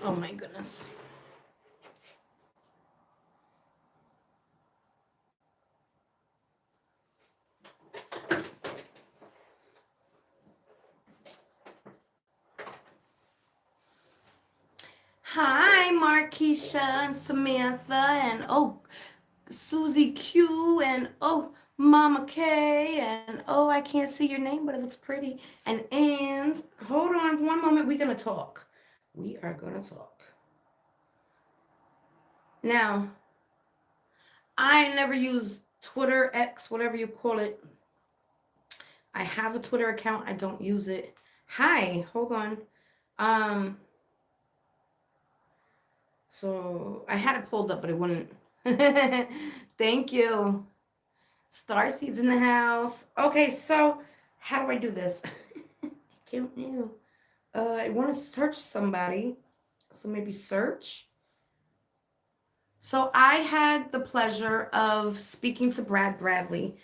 Oh my goodness. Hi, Markeisha and Samantha and Susie Q and Mama K and I can't see your name, but it looks pretty. And hold on one moment, we're gonna talk. We are gonna talk. Now, I never use Twitter, X, whatever you call it. I have a Twitter account, I don't use it. Hi, hold on. Um, so I had it pulled up, but it wouldn't. Thank you. Star Seeds in the house. Okay, so how do I do this? I can't know. I want to search somebody. So maybe search. So I had the pleasure of speaking to Brad Bradley.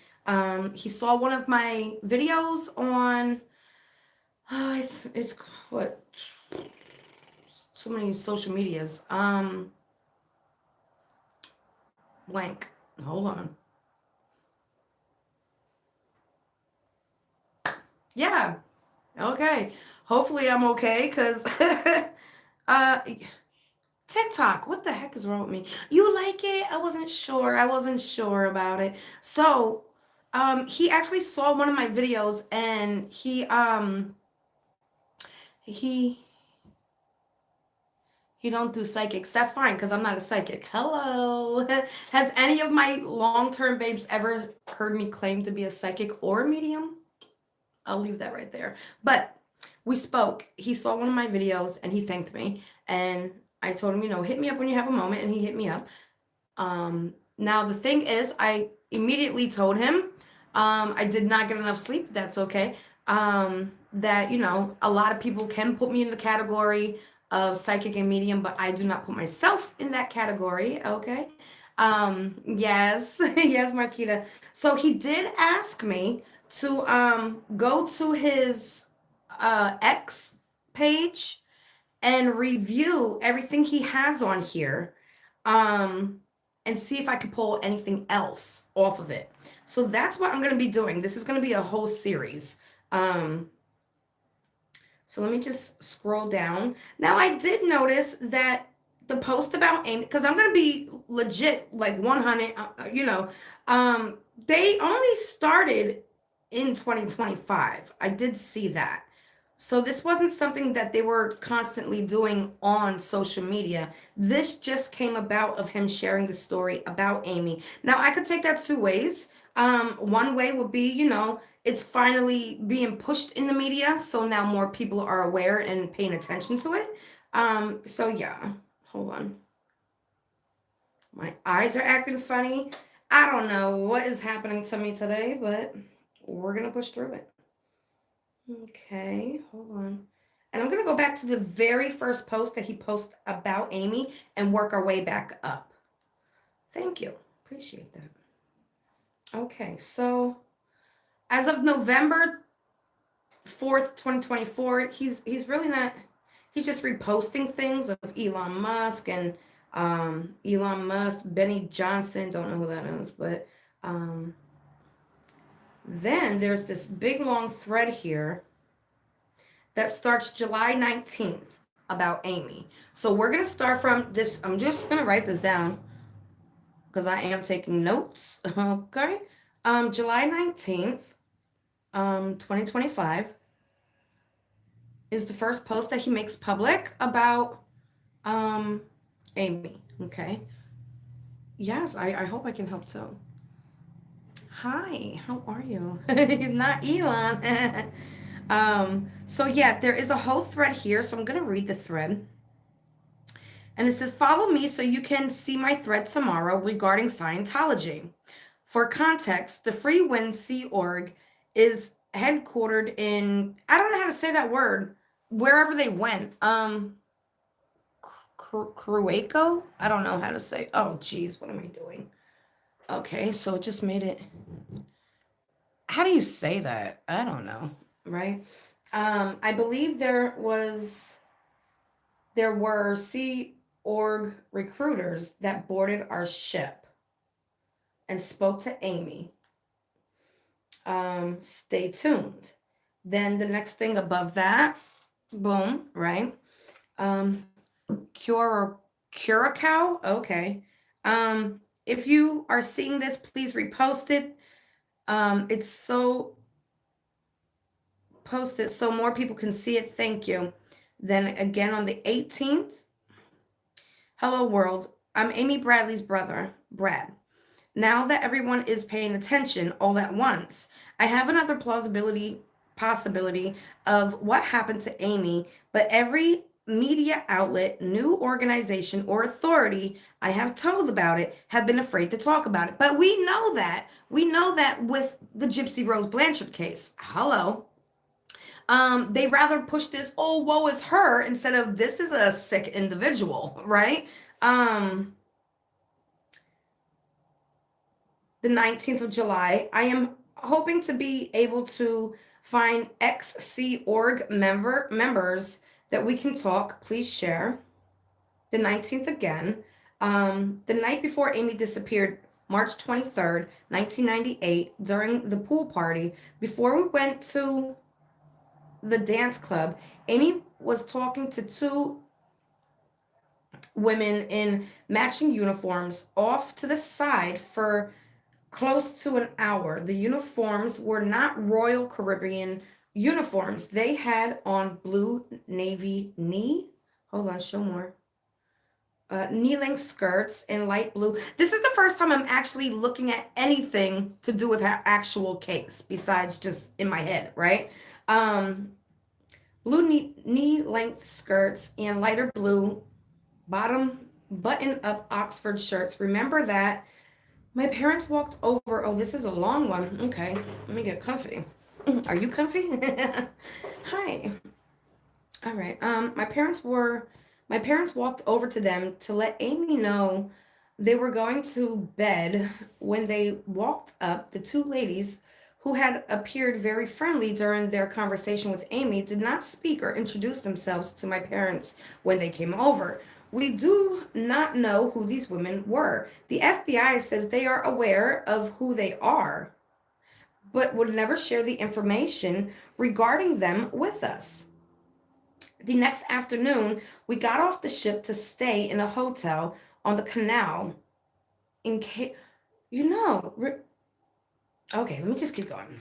He saw one of my videos on, it's what, so many social medias. Blank. Hold on. Yeah. Okay. Hopefully I'm okay because uh TikTok, what the heck is wrong with me? You like it? I wasn't sure. I wasn't sure about it. So, he actually saw one of my videos and he he don't do psychics. That's fine because I'm not a psychic. Hello. Has any of my long-term babes ever heard me claim to be a psychic or a medium? I'll leave that right there. But we spoke. He saw one of my videos and he thanked me. And I told him, hit me up when you have a moment. And he hit me up. Now the thing is, I immediately told him, I did not get enough sleep. That's okay. That, a lot of people can put me in the category of psychic and medium, but I do not put myself in that category. Okay. Yes, yes, Marquita. So he did ask me to go to his X page and review everything he has on here, um, and see if I could pull anything else off of it. So that's what I'm going to be doing. This is going to be a whole series. Um, so let me just scroll down. Now, I did notice that the post about Amy, because I'm going to be legit like 100, they only started in 2025. I did see that. So this wasn't something that they were constantly doing on social media. This just came about of him sharing the story about Amy. Now I could take that two ways. One way would be, it's finally being pushed in the media, so now more people are aware and paying attention to it. So yeah, hold on. My eyes are acting funny. I don't know what is happening to me today, but we're gonna push through it. Okay, hold on. And I'm going to go back to the very first post that he posted about Amy and work our way back up. Thank you. Appreciate that. Okay, so as of November 4th, 2024, he's really not, he's just reposting things of Elon Musk and Elon Musk, Benny Johnson, don't know who that is, but um, then there's this big long thread here that starts July 19th about Amy. So we're going to start from this. I'm just going to write this down because I am taking notes. Okay. July 19th, 2025 is the first post that he makes public about um, Amy. Okay. Yes, I hope I can help too. Hi, how are you? He's not Elon. So yeah, there is a whole thread here. So I'm going to read the thread. And it says, follow me so you can see my thread tomorrow regarding Scientology. For context, the Free Wind Sea Org is headquartered in, I don't know how to say that word, wherever they went. Cruaco? I don't know how to say. Oh, geez, what am I doing? Okay, so it just made it. How do you say that? I don't know, right? I believe there was there were Sea Org recruiters that boarded our ship and spoke to Amy. Stay tuned. Then the next thing above that, boom, right? Um, Cura Curacao. Okay. If you are seeing this, please repost it. It's so posted so more people can see it. Thank you. Then again on the 18th, hello world. I'm Amy Bradley's brother, Brad. Now that everyone is paying attention all at once, I have another possibility of what happened to Amy, but every media outlet, new organization, or authority I have told about it have been afraid to talk about it. But we know that. We know that with the Gypsy Rose Blanchard case. Hello. They rather push this, oh, woe is her, instead of this is a sick individual, right? The 19th of July, I am hoping to be able to find XC org members that we can talk. Please share. The 19th again. The night before Amy disappeared, March 23rd, 1998, during the pool party, before we went to the dance club, Amy was talking to two women in matching uniforms off to the side for close to an hour. The uniforms were not Royal Caribbean uniforms. They had on blue navy knee. Hold on, show more. Knee-length skirts and light blue. This is the first time I'm actually looking at anything to do with her actual case besides just in my head, right? Blue knee-length skirts and lighter blue bottom button-up Oxford shirts. Remember that my parents walked over. Oh, this is a long one. Okay, let me get comfy. Are you comfy? Hi. All right. My parents walked over to them to let Amy know they were going to bed. When they walked up, the two ladies who had appeared very friendly during their conversation with Amy did not speak or introduce themselves to my parents when they came over. We do not know who these women were. The FBI says they are aware of who they are, but would never share the information regarding them with us. The next afternoon, we got off the ship to stay in a hotel on the canal in case, you know, okay, let me just keep going.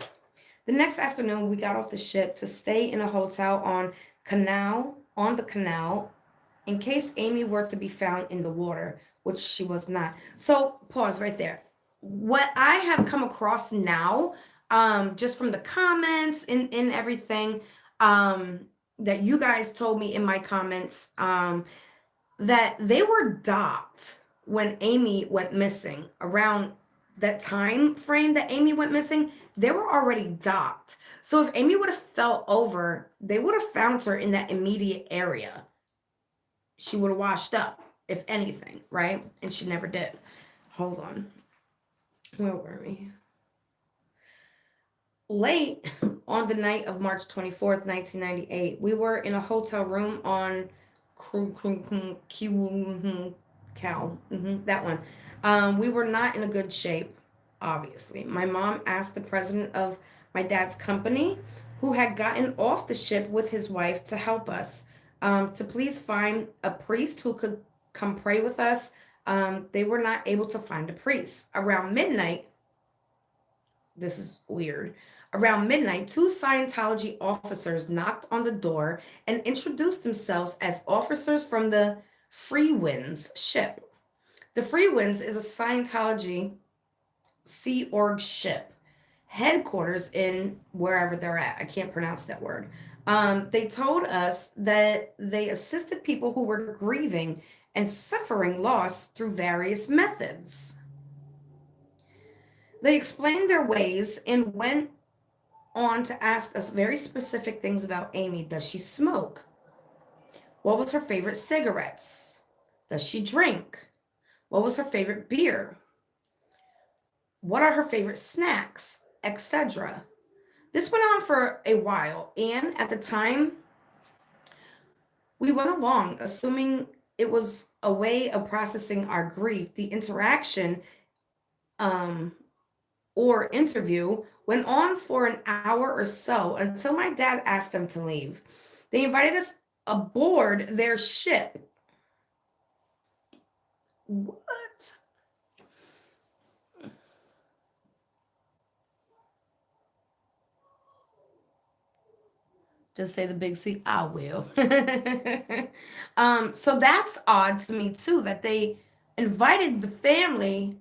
The next afternoon, we got off the ship to stay in a hotel on the canal in case Amy were to be found in the water, which she was not. So pause right there. What I have come across now, just from the comments and everything, that you guys told me in my comments, that they were docked when Amy went missing. Around that time frame that Amy went missing, they were already docked. So if Amy would have fell over, they would have found her in that immediate area. She would have washed up, if anything, right? And she never did. Hold on. Where were we? Late on the night of March 24th, 1998, we were in a hotel room on Cow. That one. We were not in a good shape, obviously. My mom asked the president of my dad's company, who had gotten off the ship with his wife, to help us, to please find a priest who could come pray with us. They were not able to find a priest. Around midnight, this is weird. Around midnight, two Scientology officers knocked on the door and introduced themselves as officers from the Free Winds ship. The Free Winds is a Scientology Sea Org ship, headquarters in wherever they're at. I can't pronounce that word. They told us that they assisted people who were grieving and suffering loss through various methods. They explained their ways and went on to ask us very specific things about Amy. Does she smoke? What was her favorite cigarettes? Does she drink? What was her favorite beer? What are her favorite snacks, etc.? This went on for a while, and at the time, We went along, assuming it was a way of processing our grief. The interaction um, or interview went on for an hour or so until my dad asked them to leave. They invited us aboard their ship. What? Just say the big C. I will. So that's odd to me too that they invited the family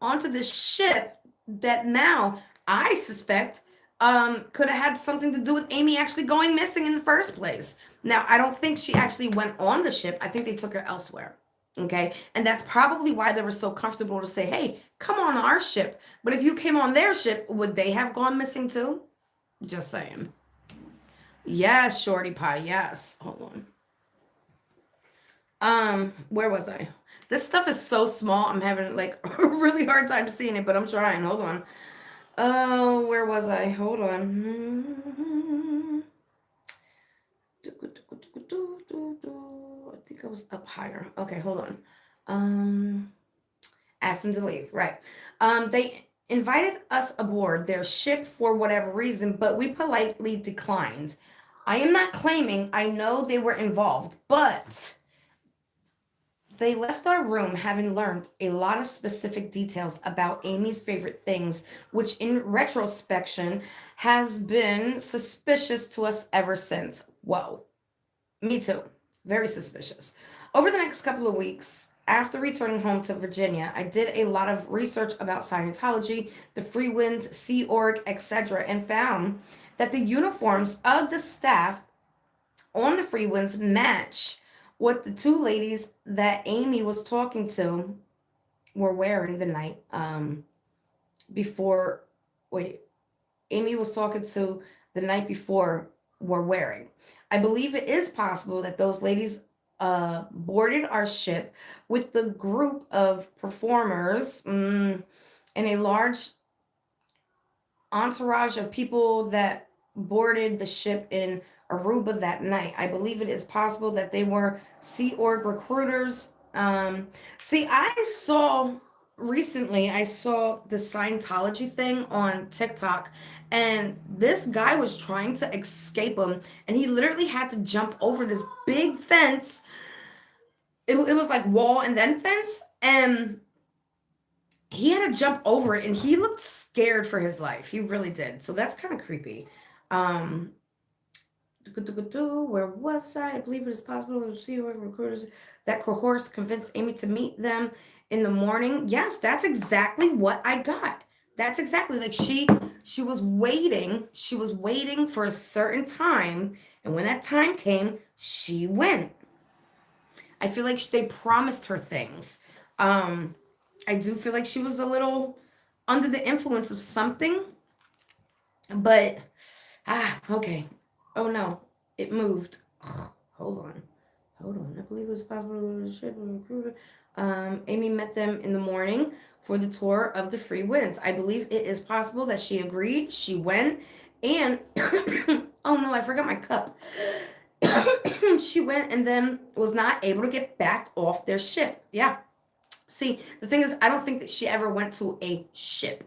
onto this ship that now I suspect could have had something to do with Amy actually going missing in the first place. Now I don't think she actually went on the ship. I think they took her elsewhere. Okay, and that's probably why they were so comfortable to say, "Hey, come on our ship." But if you came on their ship, would they have gone missing too? Just saying. Yes, Shorty Pie. Yes. Hold on. Where was I? This stuff is so small. I'm having like a really hard time seeing it, but I'm trying. Hold on. Oh, where was I? Hold on. I think I was up higher. Okay, hold on. Um, asked them to leave. Right. They invited us aboard their ship for whatever reason, but we politely declined. I am not claiming I know they were involved, but they left our room having learned a lot of specific details about Amy's favorite things, which in retrospection has been suspicious to us ever since. Whoa. Me too. Very suspicious. Over the next couple of weeks, after returning home to Virginia, I did a lot of research about Scientology, the Free Winds, Sea Org, etc., and found that the uniforms of the staff on the Free Winds match what the two ladies that Amy was talking to were wearing the night before. Wait, Amy was talking to the night before were wearing. I believe it is possible that those ladies boarded our ship with the group of performers and a large entourage of people that boarded the ship in Aruba that night. I believe it is possible that they were Sea Org recruiters. See, I saw the Scientology thing on TikTok, and this guy was trying to escape him, and he literally had to jump over this big fence. It was like wall and then fence, and he had to jump over it, and he looked scared for his life. He really did. So that's kind of creepy. Um, where was I? I believe it is possible to see recruiters that cohorts convinced Amy to meet them in the morning. Yes, that's exactly what I got. That's exactly like she was waiting. She was waiting for a certain time, and when that time came, she went. I feel like they promised her things. Um, I do feel like she was a little under the influence of something, but okay. Oh no, it moved. Ugh, hold on, hold on. I believe it was possible to ship a recruiter. Amy met them in the morning for the tour of the Free Winds. I believe it is possible that she agreed. She went, and oh no, I forgot my cup. She went and then was not able to get back off their ship. Yeah. See, the thing is, I don't think that she ever went to a ship.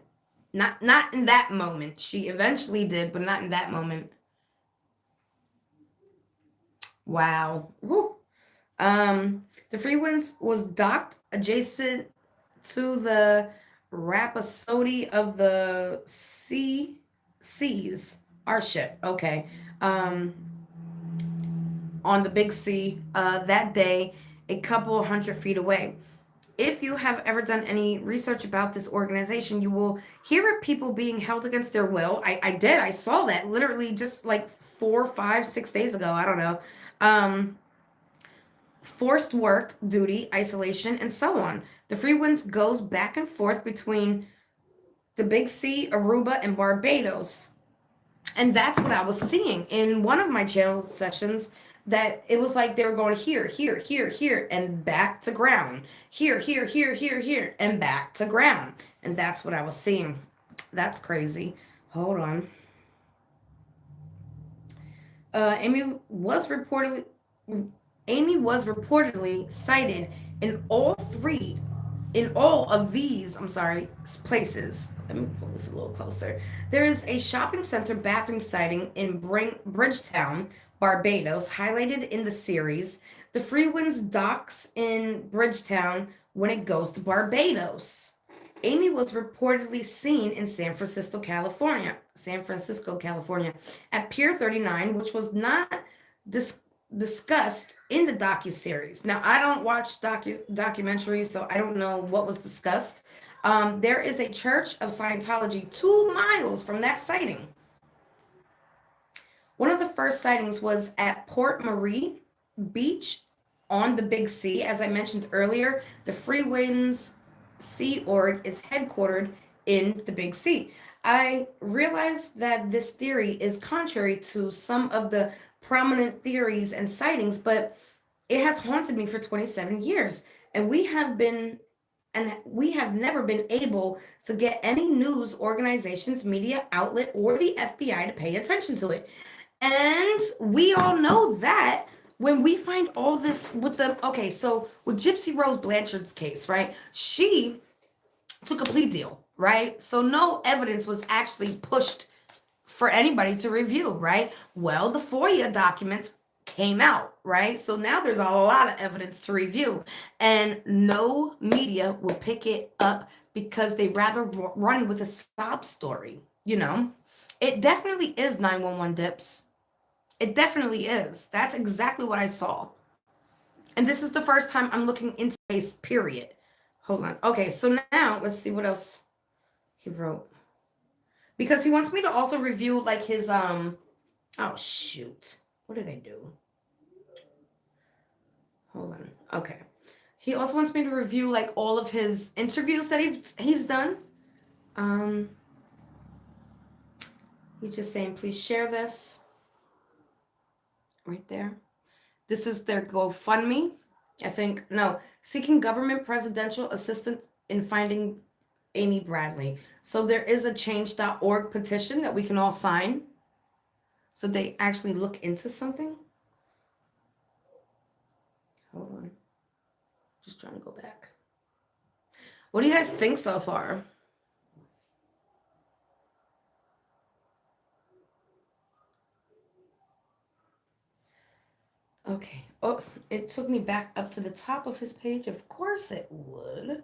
Not in that moment. She eventually did, but not in that moment. Wow. Woo. The Free Winds was docked adjacent to the Rhapsody of the Seas, our ship. Okay. Um, on the Big Sea that day, a couple hundred feet away. If you have ever done any research about this organization, you will hear of people being held against their will. I did. I saw that literally just like 4, 5, 6 days ago. I don't know. Um, Forced work, duty, isolation, and so on. The Free Winds goes back and forth between the Big Sea, Aruba, and Barbados. And that's what I was seeing in one of my channel sessions, that it was like they were going here, here, here, here, and back to ground. Here, here, here, here, here, and back to ground. And that's what I was seeing. That's crazy. Hold on. Amy was reportedly Amy was reportedly sighted in all three, in all of these, I'm sorry, places. Let me pull this a little closer. There is a shopping center bathroom sighting in Bridgetown, Barbados, highlighted in the series. The Freewinds docks in Bridgetown when it goes to Barbados. Amy was reportedly seen in San Francisco, California, at Pier 39, which was not dis- discussed in the docu-series. Now, I don't watch documentaries, so I don't know what was discussed. There is a Church of Scientology 2 miles from that sighting. One of the first sightings was at Port Marie Beach on the Big Sea. As I mentioned earlier, the Freewinds Sea Org is headquartered in the Big Sea. I realize that this theory is contrary to some of the prominent theories and sightings, but it has haunted me for 27 years. And we have never been able to get any news organizations, media outlet, or the FBI to pay attention to it. And we all know that when we find all this with so with Gypsy Rose Blanchard's case, right? She took a plea deal, right? So no evidence was actually pushed for anybody to review, right? Well, the FOIA documents came out, right? So now there's a lot of evidence to review, and no media will pick it up because they rather run with a sob story, you know? It definitely is 911 dips. It definitely is. That's exactly what I saw. And this is the first time I'm looking into space, period. Hold on. Okay, so now let's see what else he wrote. Because he wants me to also review like his oh shoot. What did I do? Hold on. Okay. He also wants me to review like all of his interviews that he's done. He's just saying, please share this. Right there. This is their GoFundMe. I think, no, seeking government presidential assistance in finding Amy Bradley. So there is a change.org petition that we can all sign. So they actually look into something. Hold on. Just trying to go back. What do you guys think so far? Okay. Oh, it took me back up to the top of his page. Of course it would.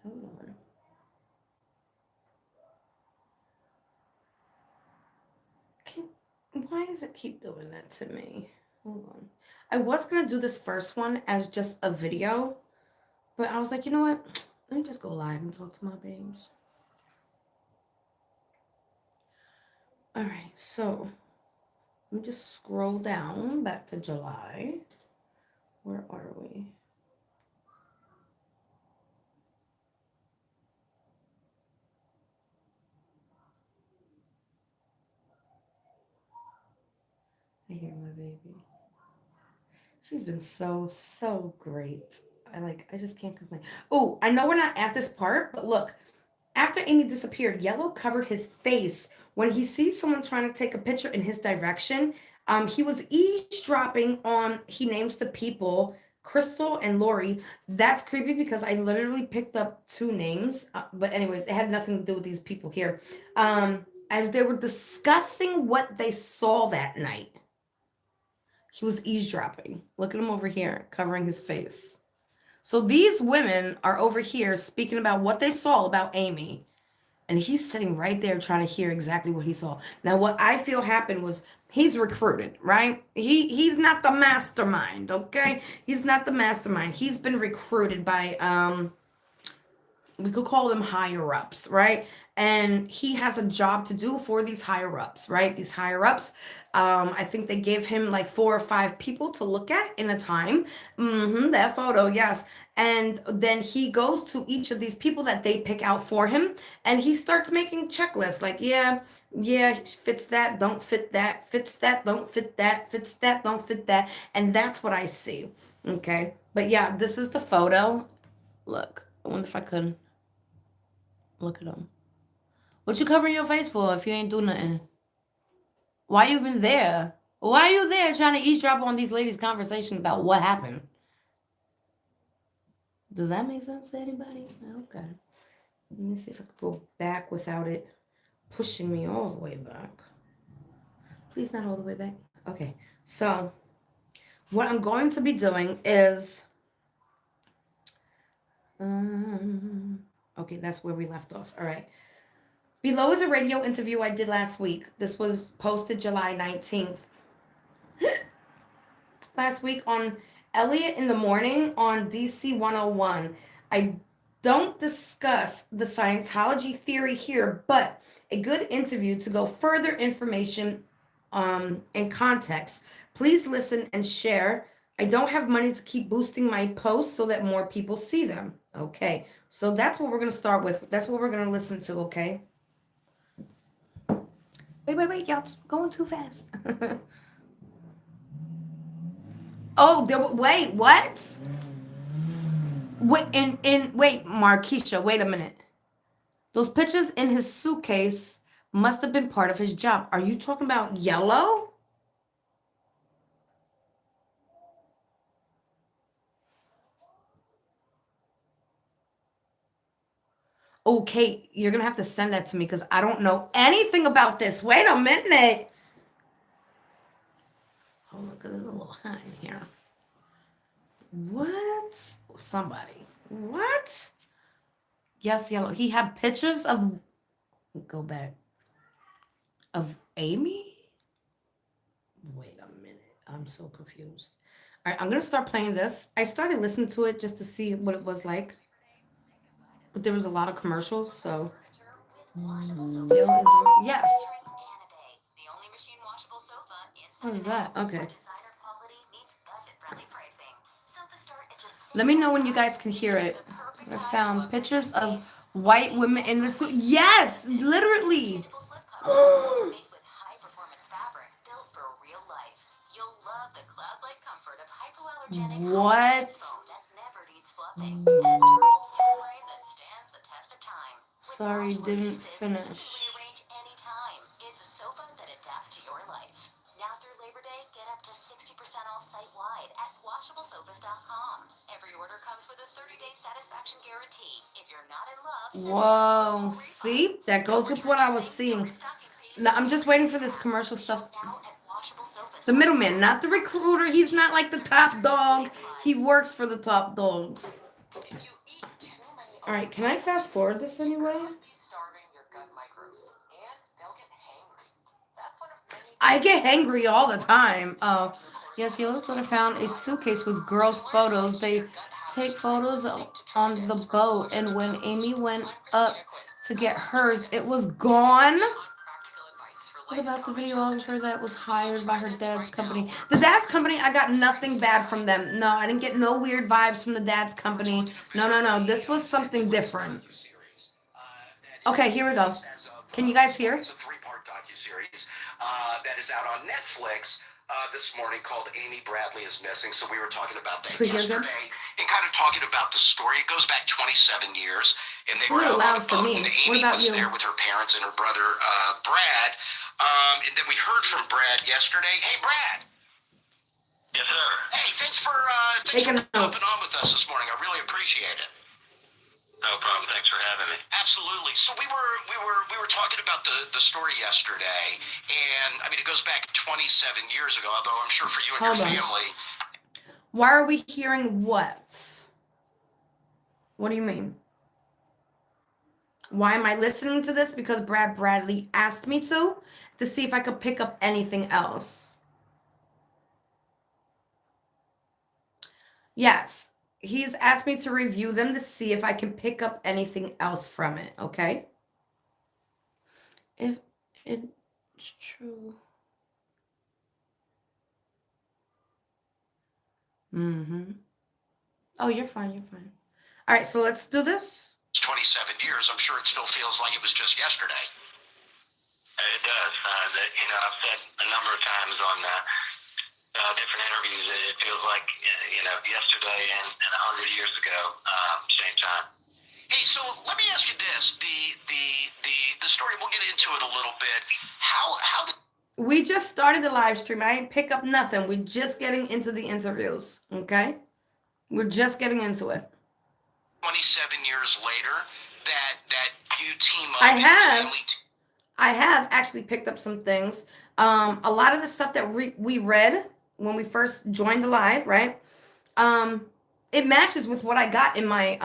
Hold on. Why does it keep doing that to me? Hold on. I was going to do this first one as just a video, but I was like, you know what? Let me just go live and talk to my babes. All right, so let me just scroll down back to July. Where are we? I hear my baby. She's been so great. I just can't complain. Oh, I know we're not at this part, but look, after Amy disappeared, Yellow covered his face when he sees someone trying to take a picture in his direction. He was eavesdropping on, he names the people, Crystal and Lori. That's creepy because I literally picked up 2 names. But anyways, it had nothing to do with these people here. As they were discussing what they saw that night. He was eavesdropping. Look at him over here, covering his face. So these women are over here speaking about what they saw about Amy. And he's sitting right there trying to hear exactly what he saw. Now, what I feel happened was he's recruited, right? He's not the mastermind, okay? He's not the mastermind. He's been recruited by we could call them higher ups, right? And he has a job to do for these higher ups, right? These higher ups. I think they gave him like 4 or 5 people to look at in a time. That photo, yes. And then he goes to each of these people that they pick out for him, and he starts making checklists like, yeah, fits that, don't fit that, fits that, don't fit that, fits that, don't fit that. And that's what I see. Okay. But yeah, this is the photo. Look, I wonder if I could. Look at him. What you covering your face for if you ain't do nothing? Why you even there? Why are you there trying to eavesdrop on these ladies' conversation about what happened? Does that make sense to anybody? Okay. Let me see if I can go back without it pushing me all the way back. Please, not all the way back. Okay. So, what I'm going to be doing is. Okay, that's where we left off. All right. Below is a radio interview I did last week. This was posted July 19th. Last week on Elliot in the Morning on DC 101. I don't discuss the Scientology theory here, but a good interview to go further information and context. Please listen and share. I don't have money to keep boosting my posts so that more people see them. Okay, so that's what we're going to start with. That's what we're going to listen to, okay? Wait, y'all going too fast. Oh, wait, what? Wait, Markeisha, wait a minute. Those pictures in his suitcase must have been part of his job. Are you talking about Yellow? Okay, you're gonna have to send that to me because I don't know anything about this. Wait a minute. Hold on, because there's a little hot in here. What? Somebody. What? Yes, Yellow. He had pictures of. Go back. Of Amy? Wait a minute. I'm so confused. All right, I'm gonna start playing this. I started listening to it just to see what it was like, but there was a lot of commercials, so. Yes. What is that? Okay. Let me know when you guys can hear it. I found pictures of white women in the suit. Yes, literally. What? Sorry, didn't finish. Whoa, see? That goes with what I was seeing. Now, I'm just waiting for this commercial stuff. The middleman, not the recruiter. He's not like the top dog. He works for the top dogs. All right, can I fast forward this anyway? I get hangry all the time. Oh, yes, he looks like I found a suitcase with girls' photos. They take photos on the boat, and when Amy went up to get hers, it was gone. What about the videographer that was hired by her dad's company? The dad's company, I got nothing bad from them. No, I didn't get no weird vibes from the dad's company. No. This was something different. Okay, here we go. Can you guys hear? It's a three-part docuseries that is out on Netflix this morning called Amy Bradley is Missing. So we were talking about that yesterday and kind of talking about the story. It goes back 27 years, and they were out on a boat, and Amy was there with her parents and her brother Brad. And then we heard from Brad yesterday. Hey, Brad. Yes, sir. Hey, thanks for jumping on with us this morning. I really appreciate it. No problem. Thanks for having me. Absolutely. So we were talking about the story yesterday, and I mean it goes back 27 years ago. Although I'm sure for you and your family. Why are we hearing what? What do you mean? Why am I listening to this? Because Brad Bradley asked me to see if I could pick up anything else. Yes. He's asked me to review them to see if I can pick up anything else from it, okay? If it's true. Oh, you're fine. All right, so let's do this. It's 27 years. I'm sure it still feels like it was just yesterday. It does. I've said a number of times on different interviews that it feels like, yesterday and 100 years ago, same time. Hey, so let me ask you this: the story. We'll get into it a little bit. How did? We just started the live stream. I ain't pick up nothing. We're just getting into the interviews. Okay? We're just getting into it. 27 years later, that you team up I and have. family I have actually picked up some things. A lot of the stuff that we read when we first joined the live, right? It matches with what I got in my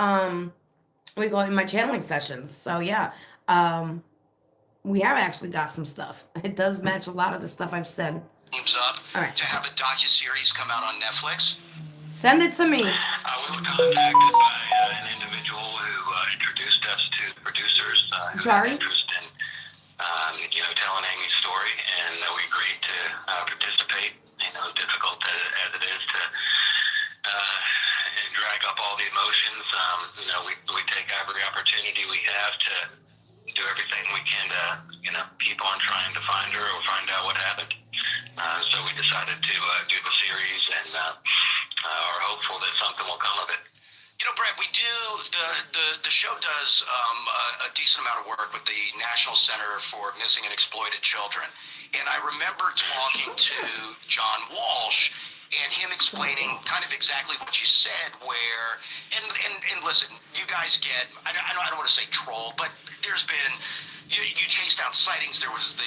what do you call it, in my channeling sessions. So yeah, we have actually got some stuff. It does match a lot of the stuff I've said. teams up All right, to have a docuseries come out on Netflix. send it to me. We were contacted by an individual who introduced us to the producers who had Jari? interest in, telling Amy's story, and we agreed to participate. Difficult as it is to drag up all the emotions. We take every opportunity we have to do everything we can to, keep on trying to find her or find out what happened. So we decided to do the series and are hopeful that something will come of it. Brett, we do the show does a decent amount of work with the National Center for Missing and Exploited Children, and I remember talking to John Walsh and him explaining kind of exactly what you said. Where and listen, you guys get I don't want to say troll, but there's been. You chase down sightings. There was the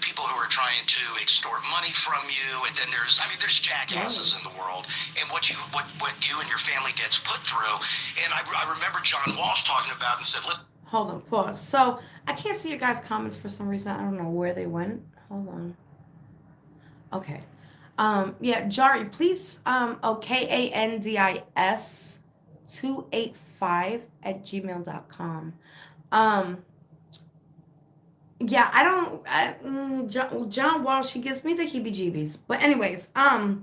people who are trying to extort money from you, and then there's jackasses in the world, and what you and your family gets put through. And I remember John Walsh talking about and said, "Look, Hold on, pause. So I can't see your guys' comments for some reason. I don't know where they went. Hold on. Okay. Yeah, Jari, please, KANDIS 285 @gmail.com. Yeah, John Walsh, he gives me the heebie-jeebies. But anyways, I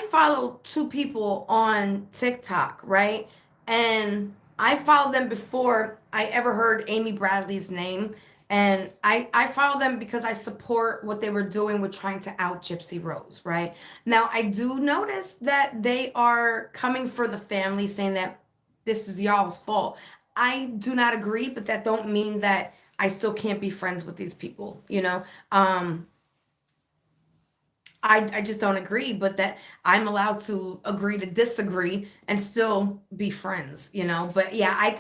follow two people on TikTok, right? And I followed them before I ever heard Amy Bradley's name. And I follow them because I support what they were doing with trying to out Gypsy Rose, right? Now, I do notice that they are coming for the family, saying that this is y'all's fault. I do not agree, but that don't mean that I still can't be friends with these people, I just don't agree, but that I'm allowed to agree to disagree and still be friends, But yeah,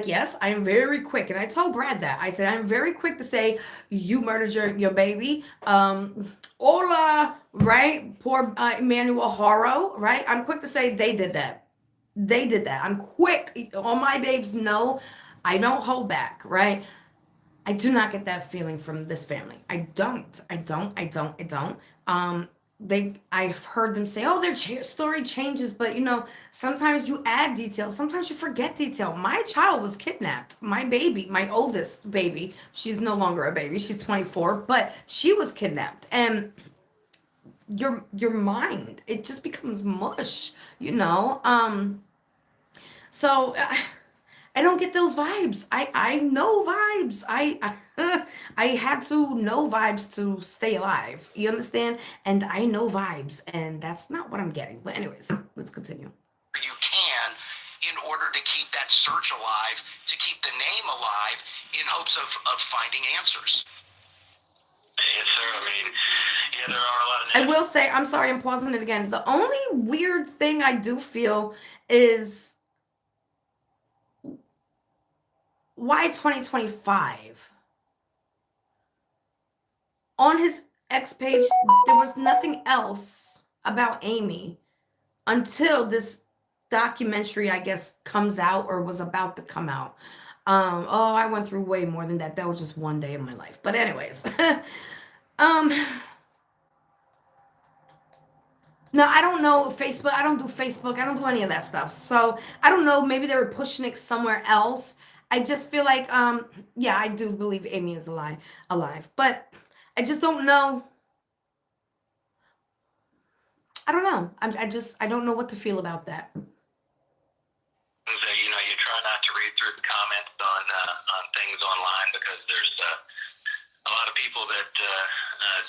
yes, I'm very quick, and I told Brad that. I said I'm very quick to say you murdered your baby. Hola, right? Poor Emmanuel Haro, right? I'm quick to say they did that. They did that. I'm quick. All my babes know I don't hold back, right? I do not get that feeling from this family. I don't. I've heard them say, "Oh, their story changes," but sometimes you add detail. Sometimes you forget detail. My child was kidnapped. My baby, my oldest baby, she's no longer a baby. She's 24, but she was kidnapped, and your mind, it just becomes mush, So. I don't get those vibes. I know vibes. I had to know vibes to stay alive. You understand? And I know vibes, and that's not what I'm getting. But anyways, let's continue. you can in order to keep that search alive, to keep the name alive, in hopes of finding answers." Yes, sir. There are a lot of. I will say, I'm sorry, I'm pausing it again. The only weird thing I do feel is why 2025? On his X page, there was nothing else about Amy until this documentary, I guess, comes out or was about to come out. I went through way more than that. That was just one day of my life. But anyways, no, I don't know Facebook. I don't do Facebook. I don't do any of that stuff. So I don't know. Maybe they were pushing it somewhere else. I just feel like, yeah, I do believe Amy is alive, but I just don't know. I don't know. I don't know what to feel about that. So, you try not to read through the comments on things online because there's a lot of people that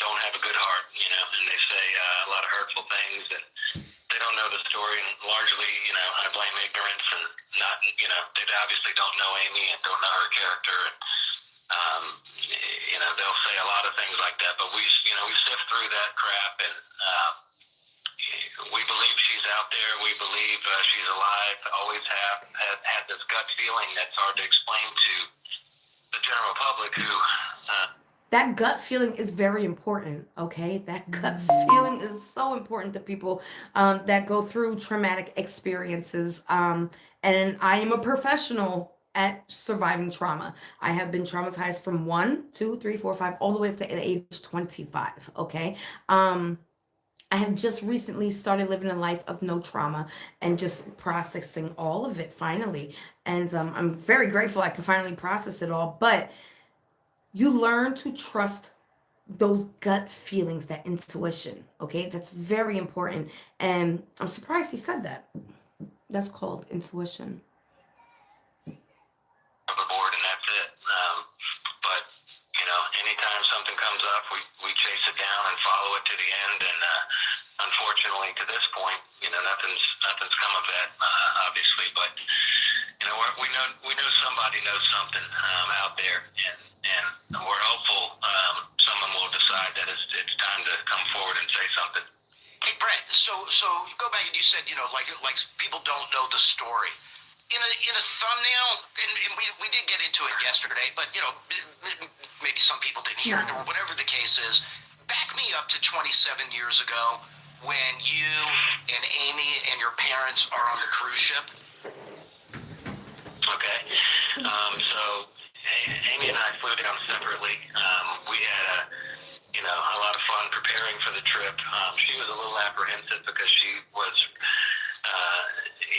don't have a good heart, and they say a lot of hurtful things, and they don't know the story, and largely, I blame ignorance and not, they obviously don't know Amy and don't know her character, and They'll say a lot of things like that, but we sift through that crap, and we believe she's out there. We believe she's alive. Always have had this gut feeling that's hard to explain to the general public who. That gut feeling is very important, okay? That gut feeling is so important to people that go through traumatic experiences. And I am a professional at surviving trauma. I have been traumatized from 1, 2, 3, 4, 5, all the way up to the age 25, okay? I have just recently started living a life of no trauma and just processing all of it finally. And I'm very grateful I can finally process it all. But you learn to trust those gut feelings, that intuition. Okay, that's very important. And I'm surprised he said that. That's called intuition. Overboard, and that's it. But anytime something comes up, we chase it down and follow it to the end. And unfortunately, to this point, nothing's come of that, obviously. But we know somebody knows something out there, and we're hopeful someone will decide that it's time to come forward and say something. Hey, Brett, so you go back and you said, like people don't know the story. In a thumbnail, and we did get into it yesterday, but, maybe some people didn't hear it or whatever the case is. Back me up to 27 years ago when you and Amy and your parents are on the cruise ship. Okay. So Amy and I flew down separately. We had a lot of fun preparing for the trip. She was a little apprehensive because she was,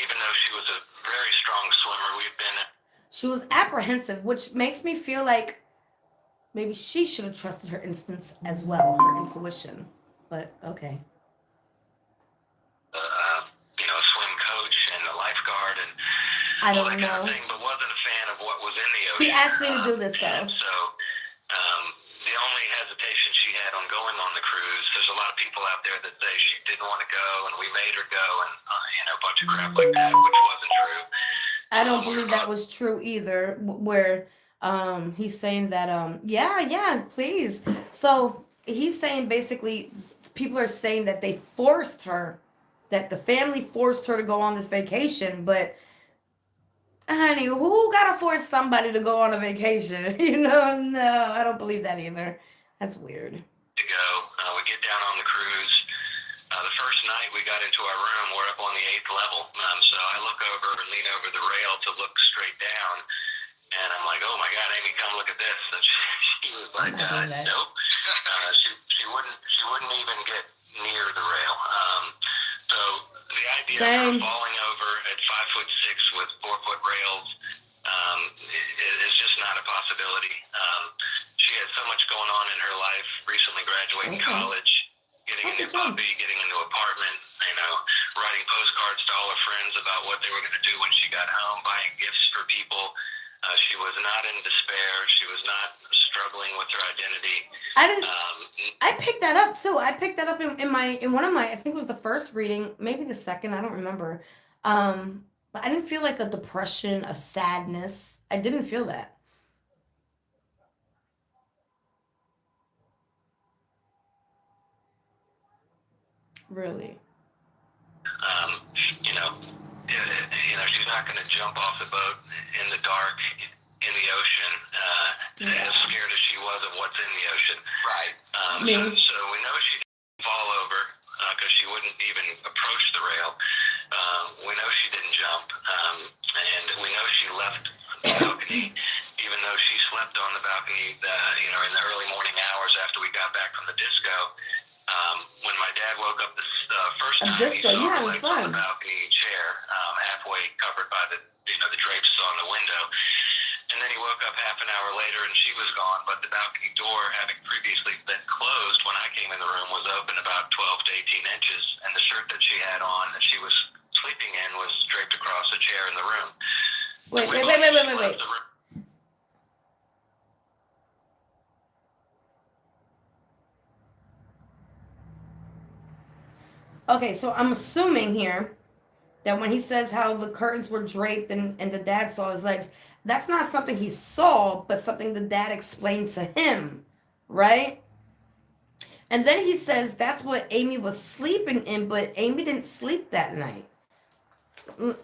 even though she was a very strong swimmer, She was apprehensive, which makes me feel like maybe she should have trusted her instincts as well, her intuition. But okay. A swim coach and a lifeguard and I all don't that kind know. of thing, but wasn't a fan of what was in the ocean. He asked me to do this though. And so the only hesitation she had on going on the cruise, there's a lot of people out there that say she didn't want to go and we made her go and a bunch of crap like that, which wasn't true. I don't believe that was true either. Where he's saying that yeah, please. So he's saying basically people are saying that they forced her, that the family forced her to go on this vacation, but honey, who gotta force somebody to go on a vacation? No, I don't believe that either. That's weird. To go. We get down on the cruise. The first night we got into our room, we're up on the 8th level. So I look over and lean over the rail to look straight down, and I'm like, "Oh my God, Amy, come look at this!" And she was like, "Nope." She wouldn't even get near the rail. So the idea of her falling over at 5'6" with 4-foot rails is just not a possibility. She had so much going on in her life. Recently graduating college. Getting a new puppy, getting a new apartment, writing postcards to all her friends about what they were going to do when she got home, buying gifts for people. She was not in despair. She was not struggling with her identity. I picked that up too. I picked that up in one of my, I think it was the first reading, maybe the second, I don't remember. But I didn't feel like a depression, a sadness. I didn't feel that. Really? She's not going to jump off the boat in the dark in the ocean, as scared as she was of what's in the ocean. Right. So we know she didn't fall over because she wouldn't even approach the rail. We know she didn't jump, and we know she left the balcony, even though she slept on the balcony, in the early morning hours after we got back from the disco. When my dad woke up the first time, he saw her legs on the balcony chair, halfway covered by the drapes on the window. And then he woke up half an hour later and she was gone, but the balcony door, having previously been closed when I came in the room, was open about 12 to 18 inches, and the shirt that she had on that she was sleeping in was draped across a chair in the room. Wait. Okay, so I'm assuming here that when he says how the curtains were draped and the dad saw his legs, That's not something he saw, but something the dad explained to him, right? And then he says that's what Amy was sleeping in, but Amy didn't sleep that night. Mm,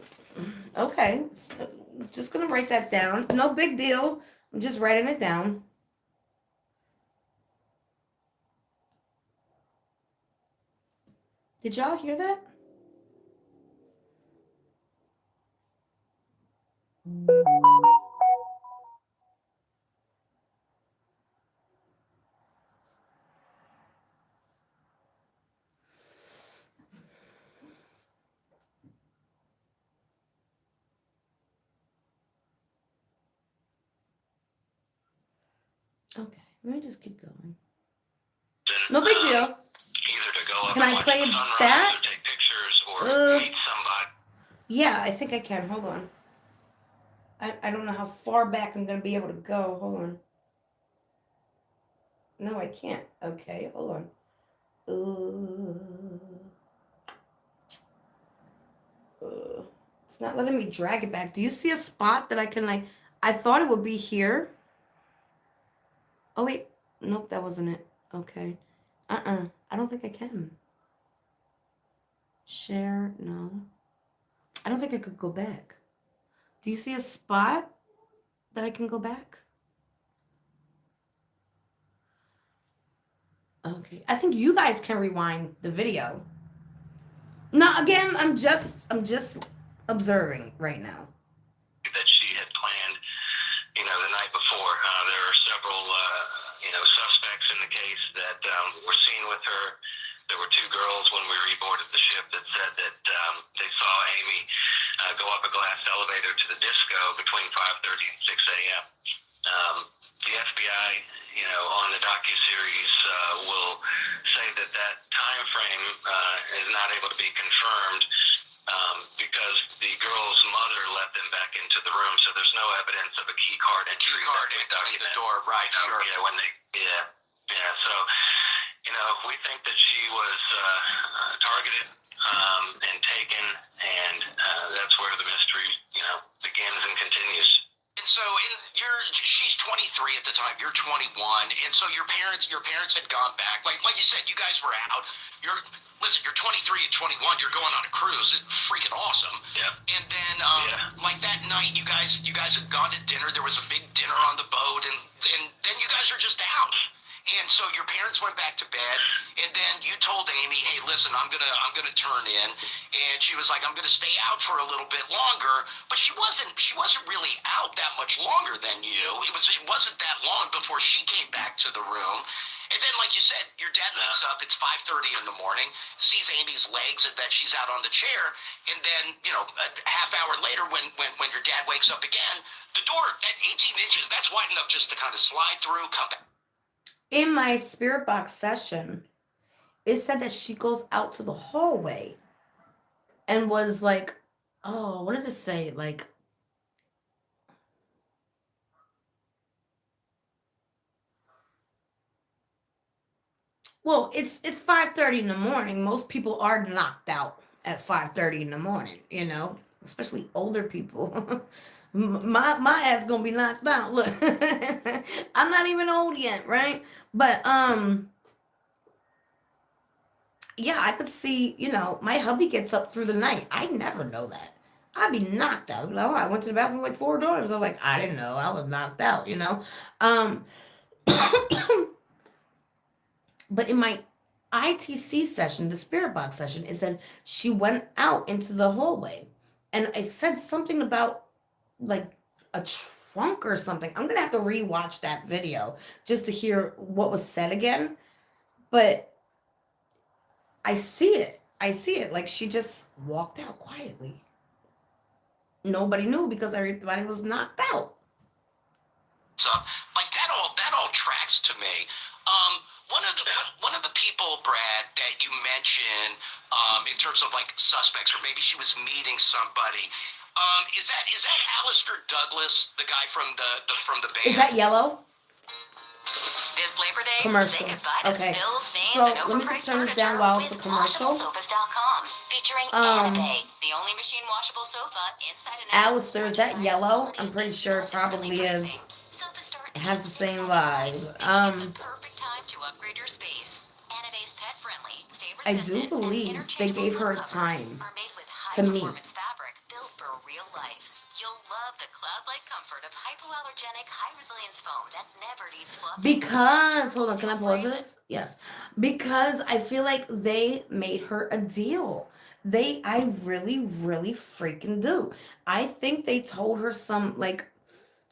okay, so just gonna write that down. No big deal. I'm just writing it down. Did y'all hear that? Okay, let me just keep going. No big deal. Either to go up Can and I watch play the it sunrise back? or take pictures or meet somebody. Yeah, I think I can. Hold on. I don't know how far back I'm gonna be able to go. Hold on. No, I can't. Okay, hold on. It's not letting me drag it back. Do you see a spot that I can like? I thought it would be here. Oh wait, nope, that wasn't it. Okay. I don't think I can. Share? No. I don't think I could go back. Do you see a spot that I can go back? Okay. I think you guys can rewind the video. No, again, I'm just observing right now. That she had planned, the night before. There are several, suspects in the case that were seen with her. There were two girls when we reboarded the ship that said that they saw Amy go up a glass elevator to the disco between 5:30 and 6 a.m. The FBI, on the docuseries will say that time frame is not able to be confirmed because the girl's mother let them back into the room, so there's no evidence of a key card entry. Key card entering the door, right? Sure. Yeah, so we think that she was targeted and taken, and that's where the mystery, begins and continues. And so she's 23 at the time, you're 21, and so your parents had gone back. Like you said, you guys were out. You're 23 and 21, you're going on a cruise. It's freaking awesome. Yeah. And then like that night you guys had gone to dinner. There was a big dinner on the boat, and then you guys are just out. And so your parents went back to bed, and then you told Amy, "Hey, listen, I'm gonna turn in." And she was like, "I'm gonna stay out for a little bit longer." But she wasn't really out that much longer than you. It wasn't that long before she came back to the room. And then, like you said, your dad wakes up. It's 5:30 in the morning. Sees Amy's legs and that she's out on the chair. And then, a half hour later, when your dad wakes up again, the door at 18 inches, that's wide enough just to kind of slide through, come back. In my spirit box session, it said that she goes out to the hallway and was like, oh, what did it say? Like, well, it's 5:30 in the morning. Most people are knocked out at 5:30 in the morning, especially older people. My ass gonna be knocked out. Look, I'm not even old yet, right? But yeah, I could see, my hubby gets up through the night. I never know that. I'd be knocked out. Like, oh, I went to the bathroom like 4 times. I'm like, I didn't know. I was knocked out, But in my ITC session, the spirit box session, it said she went out into the hallway. And it said something about like a trunk or something. I'm gonna have to rewatch that video just to hear what was said again. But I see it. Like she just walked out quietly. Nobody knew because everybody was knocked out. So, like that all tracks to me. One of the people, Brad, that you mentioned in terms of like suspects, or maybe she was meeting somebody. Is that Alistair Douglas, the guy from the band? Is that yellow? This Labor Day, Commercial. say goodbye to Okay. spills, stains, So, and let me just overpriced turn this furniture down while it's a with commercial. WashableSofas.com, featuring Anabe, the only machine washable sofa inside and out. Alistair, is that yellow? I'm pretty sure it probably is. Sofa Store It has the same $6.99, vibe. making it the perfect time to upgrade your space. Anabe's pet-friendly, I do stain-resistant, and believe they interchangeable gave her slip covers time are made with to meet. high-performance fabric built for real life. You'll love the cloud-like comfort of hypoallergenic, high-resilience foam that never needs fluffing. Because, hold on, can I pause this? Yes. Because I feel like they made her a deal. I really, really freaking do. I think they told her some like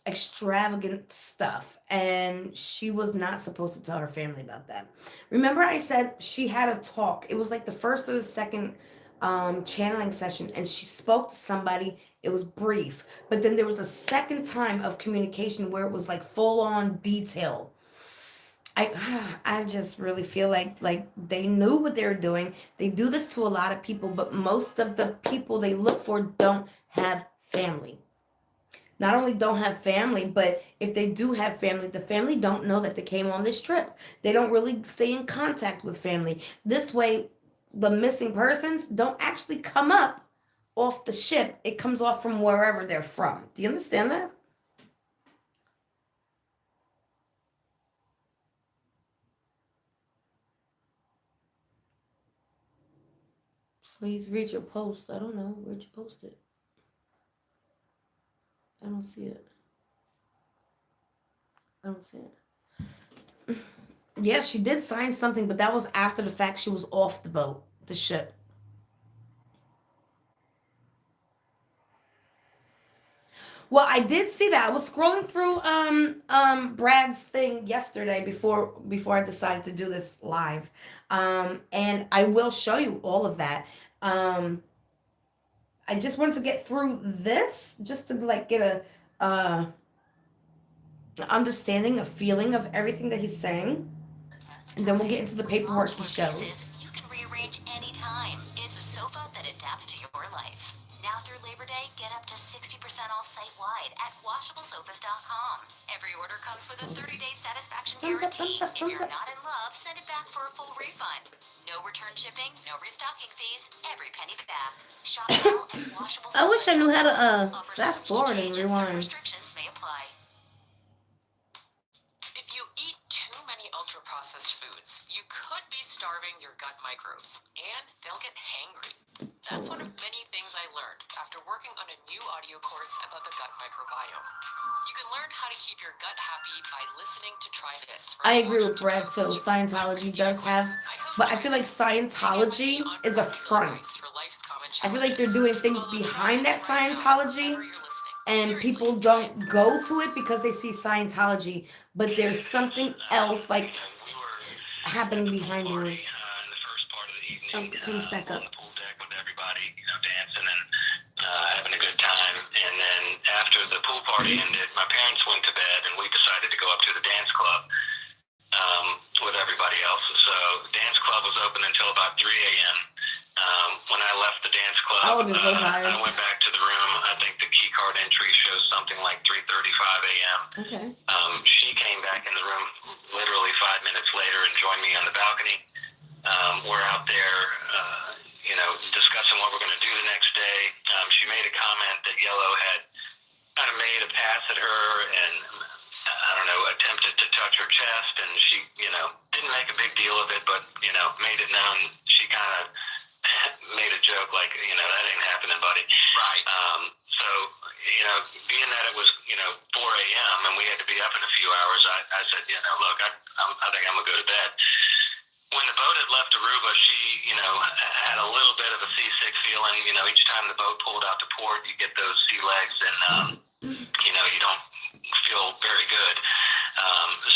extravagant stuff, and she was not supposed to tell her family about that. Remember, I said she had a talk. It was like the first or the second channeling session, and she spoke to somebody. It was brief, but then there was a second time of communication where it was like full on detail. I I just really feel like they knew what they were doing. They do this to a lot of people, but most of the people they look for don't have family. Not only don't have family, but if they do have family, the family don't know that they came on this trip. They don't really stay in contact with family. This way, the missing persons don't actually come up off the ship. It comes off from wherever they're from. Do you understand that? Please read your post. I don't know. Where'd you post it? I don't see it. I don't see it. Yeah, she did sign something, but that was after the fact. She was off the boat, the ship. Well, I did see that. I was scrolling through Brad's thing yesterday before I decided to do this live. And I will show you all of that. I just wanted to get through this just to like get a understanding, a feeling of everything that he's saying. And then we'll get into the paperwork he shows. You can rearrange anytime. It's a sofa that adapts to your life. Now through Labor Day, get up to 60% off site-wide at WashableSofas.com. Every order comes with a 30-day satisfaction Thumbs up, guarantee. thumbs up, If thumbs you're up. not in love, send it back for a full refund. No return shipping, no restocking fees, every penny back. Shop now at WashableSofas.com. I wish I knew how to Offers fast subject to forward and change and certain rewind. restrictions may apply. If you eat too many ultra-processed foods, you could be starving your gut microbes, and they'll get hangry. That's one of many things I learned after working on a new audio course about the gut microbiome. You can learn how to keep your gut happy by listening to Try This. I agree with Brad too. Scientology does have, but I feel like Scientology is a front. I feel like they're doing things behind that Scientology, and people don't go to it because they see Scientology, but there's something else like We were happening behind party, yours. in the first part of the evening, Oh, turn this back on up. the pool deck with everybody, dancing and having a good time. And then after the pool party ended, my parents went to bed, and we decided to go up to the dance club with everybody else. So the dance club was open until about 3 a.m. When I left the dance club, I would've been so tired. I went back to the room. I think the key card entry shows something like 3:35 a.m. Okay. She came back in the room literally 5 minutes later and joined me on the balcony. We're out there, discussing what we're going to do the next day. She made a comment that Yellow had kind of made a pass at her and, I don't know, attempted to touch her chest, and she, didn't make a big deal of it, but, made it known. She kind of made a joke like, that ain't happening, buddy. Right. So, being that it was, 4 a.m. and we had to be up in a few hours, I said, look, I think I'm going to go to bed. When the boat had left Aruba, she, had a little bit of a seasick feeling. Each time the boat pulled out to port, you get those sea legs, and, you don't feel very good.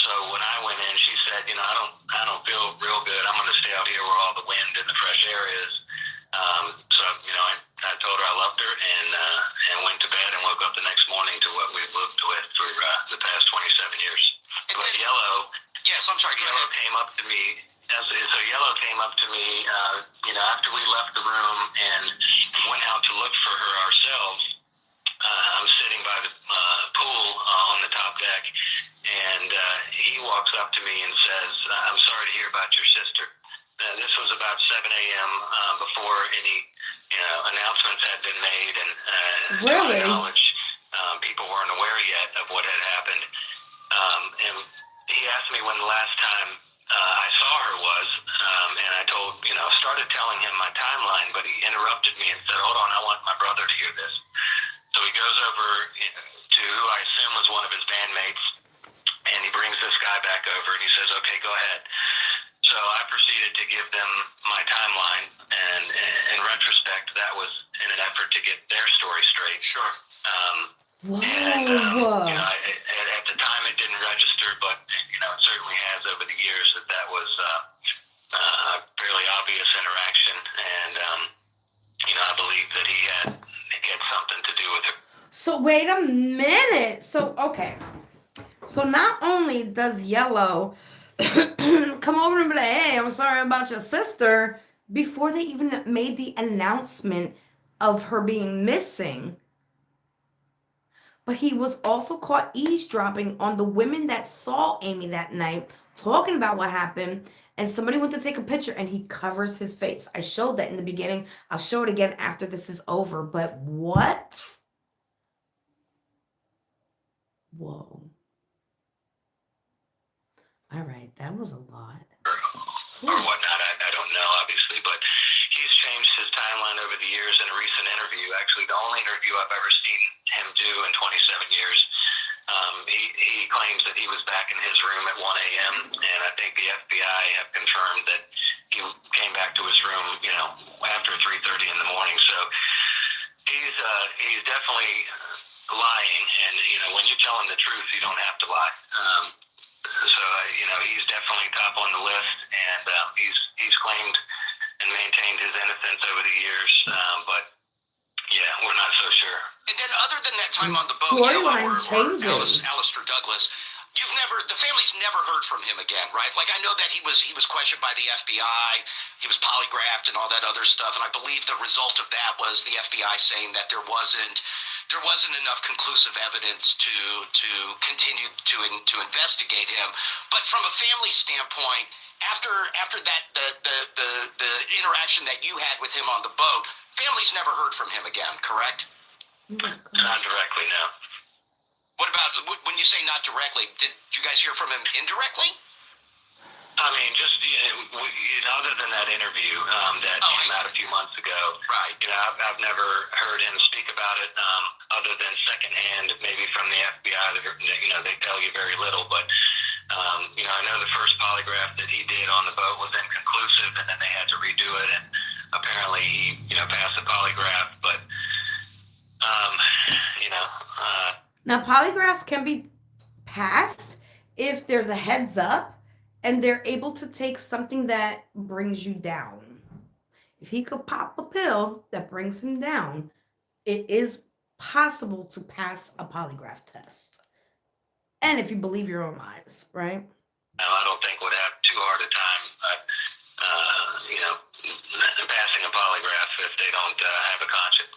So when I went in, she said, I don't feel real good. I'm going to stay out here where all the wind and the fresh air is. So, I told her I loved her and went to bed and woke up the next morning to what we've lived with for the past 27 years. But Yellow, Yes, I'm sorry. Go Yellow ahead. came up to me. So Yellow came up to me, after we left the room and went out to look for her ourselves. I'm sitting by the pool on the top deck, and he walks walks up to me and says, "I'm sorry to hear about your sister." This was about 7 a.m. Before any announcements had been made, and to Really? my knowledge, people weren't aware yet of what had happened. And he asked me when the last time I saw her was, and I started telling him my timeline, but he interrupted me and said, "Hold on, I want my brother to hear this." So he goes over to who I assume was one of his bandmates, and he brings this guy back over, and he says, "Okay, go ahead." So I proceeded to give them my timeline, and in retrospect, that was in an effort to get their story straight. Sure. Whoa. At the time it didn't register, but it certainly has over the years that was a fairly obvious interaction, and I believe that he had something to do with it. So wait a minute. So okay. So not only does Yellow come over and be like, "Hey, I'm sorry about your sister," before they even made the announcement of her being missing, but he was also caught eavesdropping on the women that saw Amy that night, talking about what happened, and somebody went to take a picture and he covers his face. I showed that in the beginning. I'll show it again after this is over. But what? Whoa. All right, that was a lot. Or whatnot. I don't know, obviously, but he's changed his timeline over the years in a recent interview. Actually, the only interview I've ever seen him do in 27 years. He claims that he was back in his room at 1 a.m., and I think the FBI have confirmed that he came back to his room, after 3:30 in the morning. So he's definitely lying, and when you tell him the truth, you don't have to lie. So he's definitely top on the list, and he's claimed and maintained his innocence over the years, but yeah, we're not so sure. And then other than that time on the boat, Storyline or changes. Alistair Douglas, the family's never heard from him again, right? Like, I know that he was questioned by the FBI, he was polygraphed and all that other stuff, and I believe the result of that was the FBI saying that there wasn't enough conclusive evidence to continue to investigate him. But from a family standpoint, after that the interaction that you had with him on the boat, family's never heard from him again, correct? Not directly, no. What about when you say not directly? Did you guys hear from him indirectly? I mean, just other than that interview that came out a few months ago, Right. I've never heard him speak about it other than secondhand, maybe from the FBI. They tell you very little, but I know the first polygraph that he did on the boat was inconclusive, and then they had to redo it, and apparently he passed the polygraph, but Now, polygraphs can be passed if there's a heads up and they're able to take something that brings you down. If he could pop a pill that brings him down, it is possible to pass a polygraph test. And if you believe your own eyes, right? I don't think would have too hard a time, passing a polygraph if they don't have a conscience.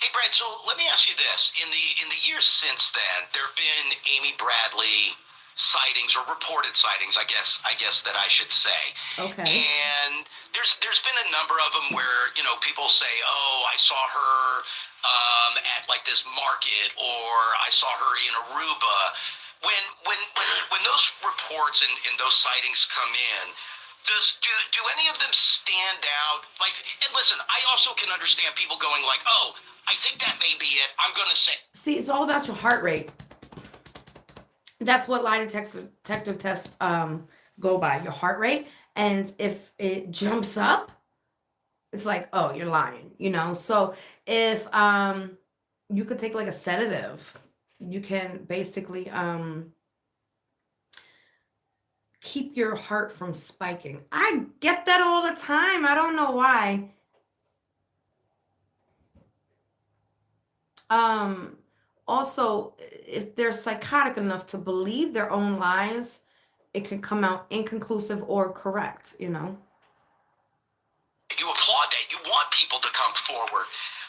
Hey, Brad, so let me ask you this. In the years since then, there have been Amy Bradley sightings, or reported sightings, I guess that I should say. Okay. And there's been a number of them where, people say, "Oh, I saw her at like this market," or "I saw her in Aruba." When those reports and those sightings come in, do any of them stand out? Like, and listen, I also can understand people going like, "Oh, I think that may be it. I'm going to say." See, it's all about your heart rate. That's what lie detector tests go by, your heart rate. And if it jumps up, it's like, oh, you're lying, So if you could take like a sedative, you can basically keep your heart from spiking. I get that all the time. I don't know why. Also, if they're psychotic enough to believe their own lies, it can come out inconclusive or correct, You applaud that. You want people to come forward.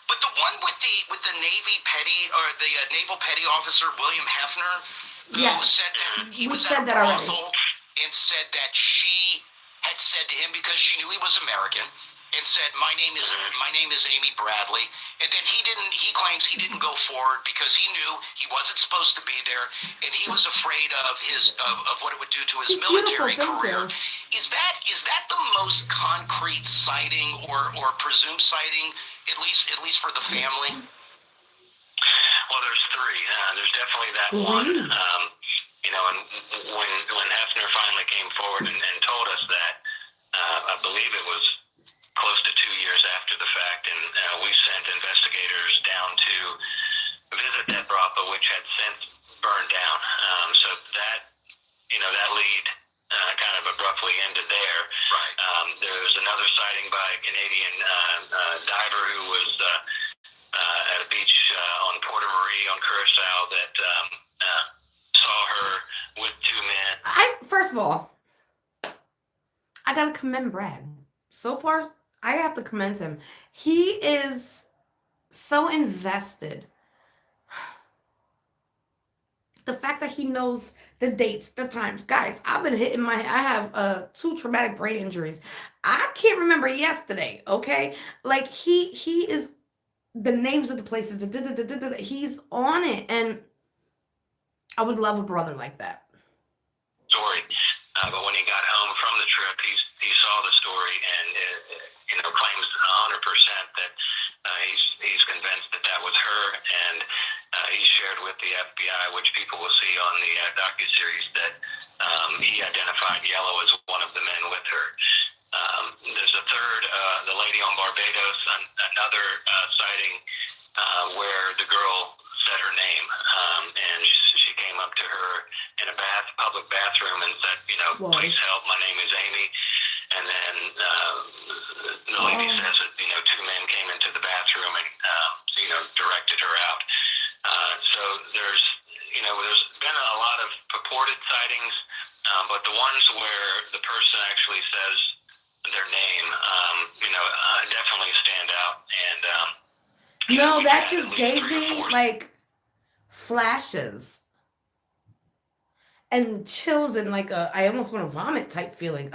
But the one with the Navy petty, or the naval petty officer, William Hefner, who Yes. said that he We was said at a that already. brothel and said that she had said to him, because she knew he was American, and said, my name is Amy Bradley. And then he claims he didn't go forward because he knew he wasn't supposed to be there, and he was afraid of what it would do to his She's beautiful, military thank career. you. Is that the most concrete sighting or presumed sighting, at least for the family? Well, there's three. There's definitely that one. And when Hefner finally came forward and told us that, I believe it was close to 2 years after the fact, and we sent investigators down to visit that brothel, which had since burned down. So that lead kind of abruptly ended there. Right. There was another sighting by a Canadian diver who was at a beach on Porta Marie on Curacao that saw her with two men. First of all, I gotta commend Brad. So far, I have to commend him. He is so invested. The fact that he knows the dates, the times. Guys, I have 2 traumatic brain injuries. I can't remember yesterday, okay? Like he is the names of the places, he's on it, and I would love a brother like that. Story, but when he got home from the trip, he saw the story and claims 100% that he's convinced that was her, and he shared with the FBI, which people will see on the docuseries, that he identified Yellow as one of the men with her. There's a third, the lady on Barbados, another sighting where the girl said her name, and she came up to her in a public bathroom and said, Whoa. Please help, my name is Amy. And then the lady says that, 2 men came into the bathroom and, directed her out. So there's been a lot of purported sightings, but the ones where the person actually says their name, definitely stand out. And No, that just gave me like flashes and chills and like I almost want to vomit type feeling.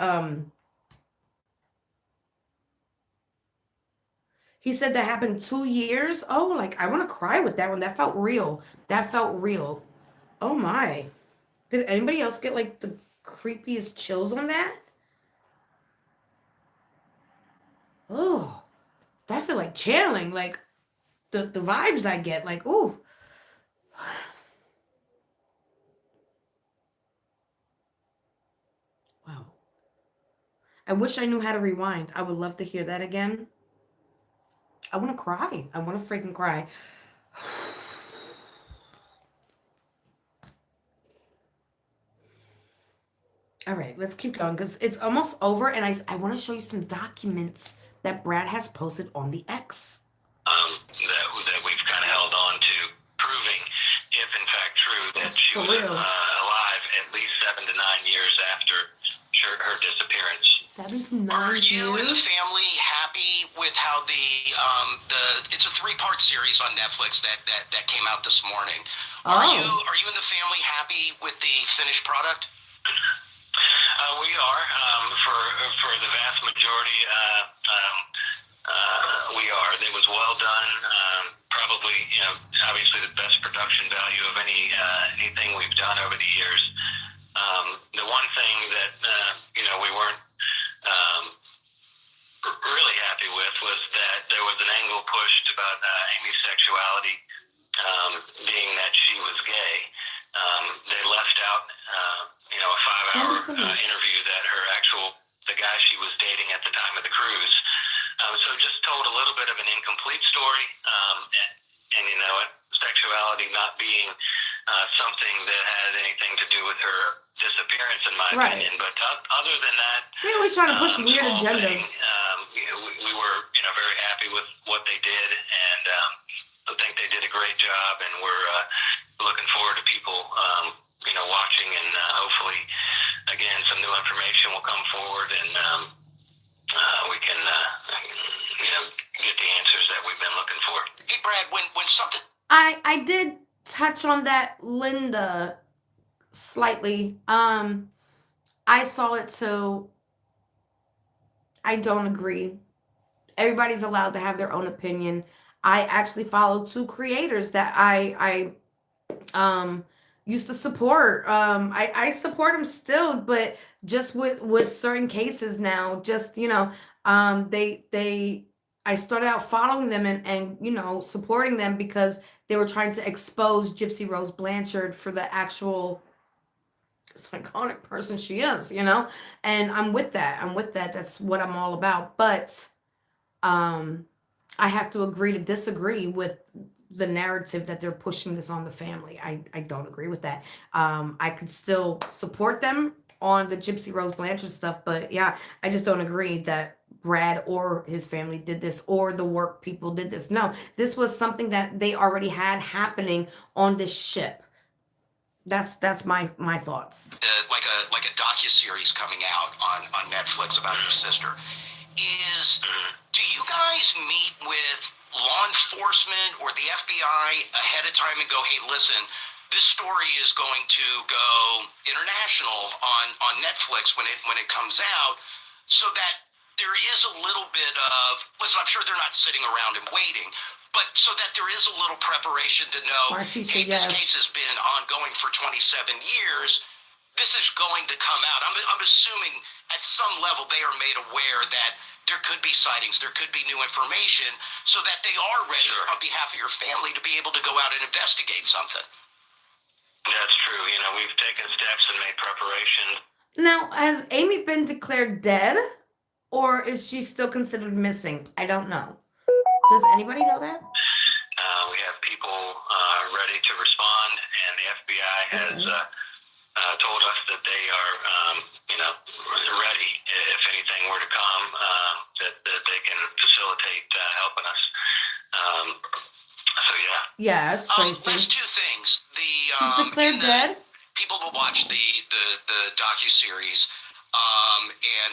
He said that happened 2 years. Oh, like I want to cry with that one. That felt real. Oh my. Did anybody else get like the creepiest chills on that? Oh, that feel like channeling, like the vibes I get, like, ooh. Wow. I wish I knew how to rewind. I would love to hear that again. I want to cry. I want to freaking cry. All right, let's keep going because it's almost over, and I want to show you some documents that Brad has posted on the X. That we've kind of held on to, proving, if in fact true, that she was alive at least 7 to 9 years after her disappearance. 7 to 9 Are years? you and the family happy with how it's a 3-part series on Netflix that came out this morning? Are you and the family happy with the finished product? We are, for the vast majority. We are. It was well done. Probably, obviously the best production value of anything we've done over the years. The one thing that we weren't really happy with was that there was an angle pushed about Amy's sexuality, being that she was gay. They left out, a 5-hour interview that the guy she was dating at the time of the cruise. So just told a little bit of an incomplete story, and sexuality not being something that had anything to do with her disappearance, in my opinion. But other than that, they're always trying to push weird agendas. We were, very happy with what they did, and I think they did a great job, and we're looking forward to people, watching, and hopefully, again, some new information will come forward, and we can, get the answers that we've been looking for. Hey, Brad, when something... I did touch on that, Linda, slightly. I saw it too. I don't agree. Everybody's allowed to have their own opinion. I actually follow two creators that I used to support. I support them still, but just with certain cases now, just they I started out following them and supporting them because they were trying to expose Gypsy Rose Blanchard for the actual iconic person she is. And I'm with that. That's what I'm all about. But um I have to agree to disagree with the narrative that they're pushing this on the family. I don't agree with that. I could still support them on the Gypsy Rose Blanchard stuff, but yeah, I just don't agree that Brad or his family did this or the work people did this. No, this was something that they already had happening on this ship. That's my thoughts. Like a docuseries coming out on Netflix about your sister. Do you guys meet with law enforcement or the FBI ahead of time and go, hey, listen, this story is going to go international on Netflix when it comes out, so that there is a little bit of, listen, I'm sure they're not sitting around and waiting, but so that there is a little preparation to know, Marquisha, hey, this yes. case has been ongoing for 27 years. This is going to come out. I'm assuming at some level they are made aware that there could be sightings, there could be new information, so that they are ready on behalf of your family to be able to go out and investigate something. That's true. We've taken steps and made preparation. Now, has Amy been declared dead, or is she still considered missing? I don't know. Does anybody know that? We have people ready to respond, and the FBI has told us that they are, ready if anything were to come, that they can facilitate helping us. So yeah. Yes, Tracy. There's two things. She's declared dead. People will watch the docuseries. And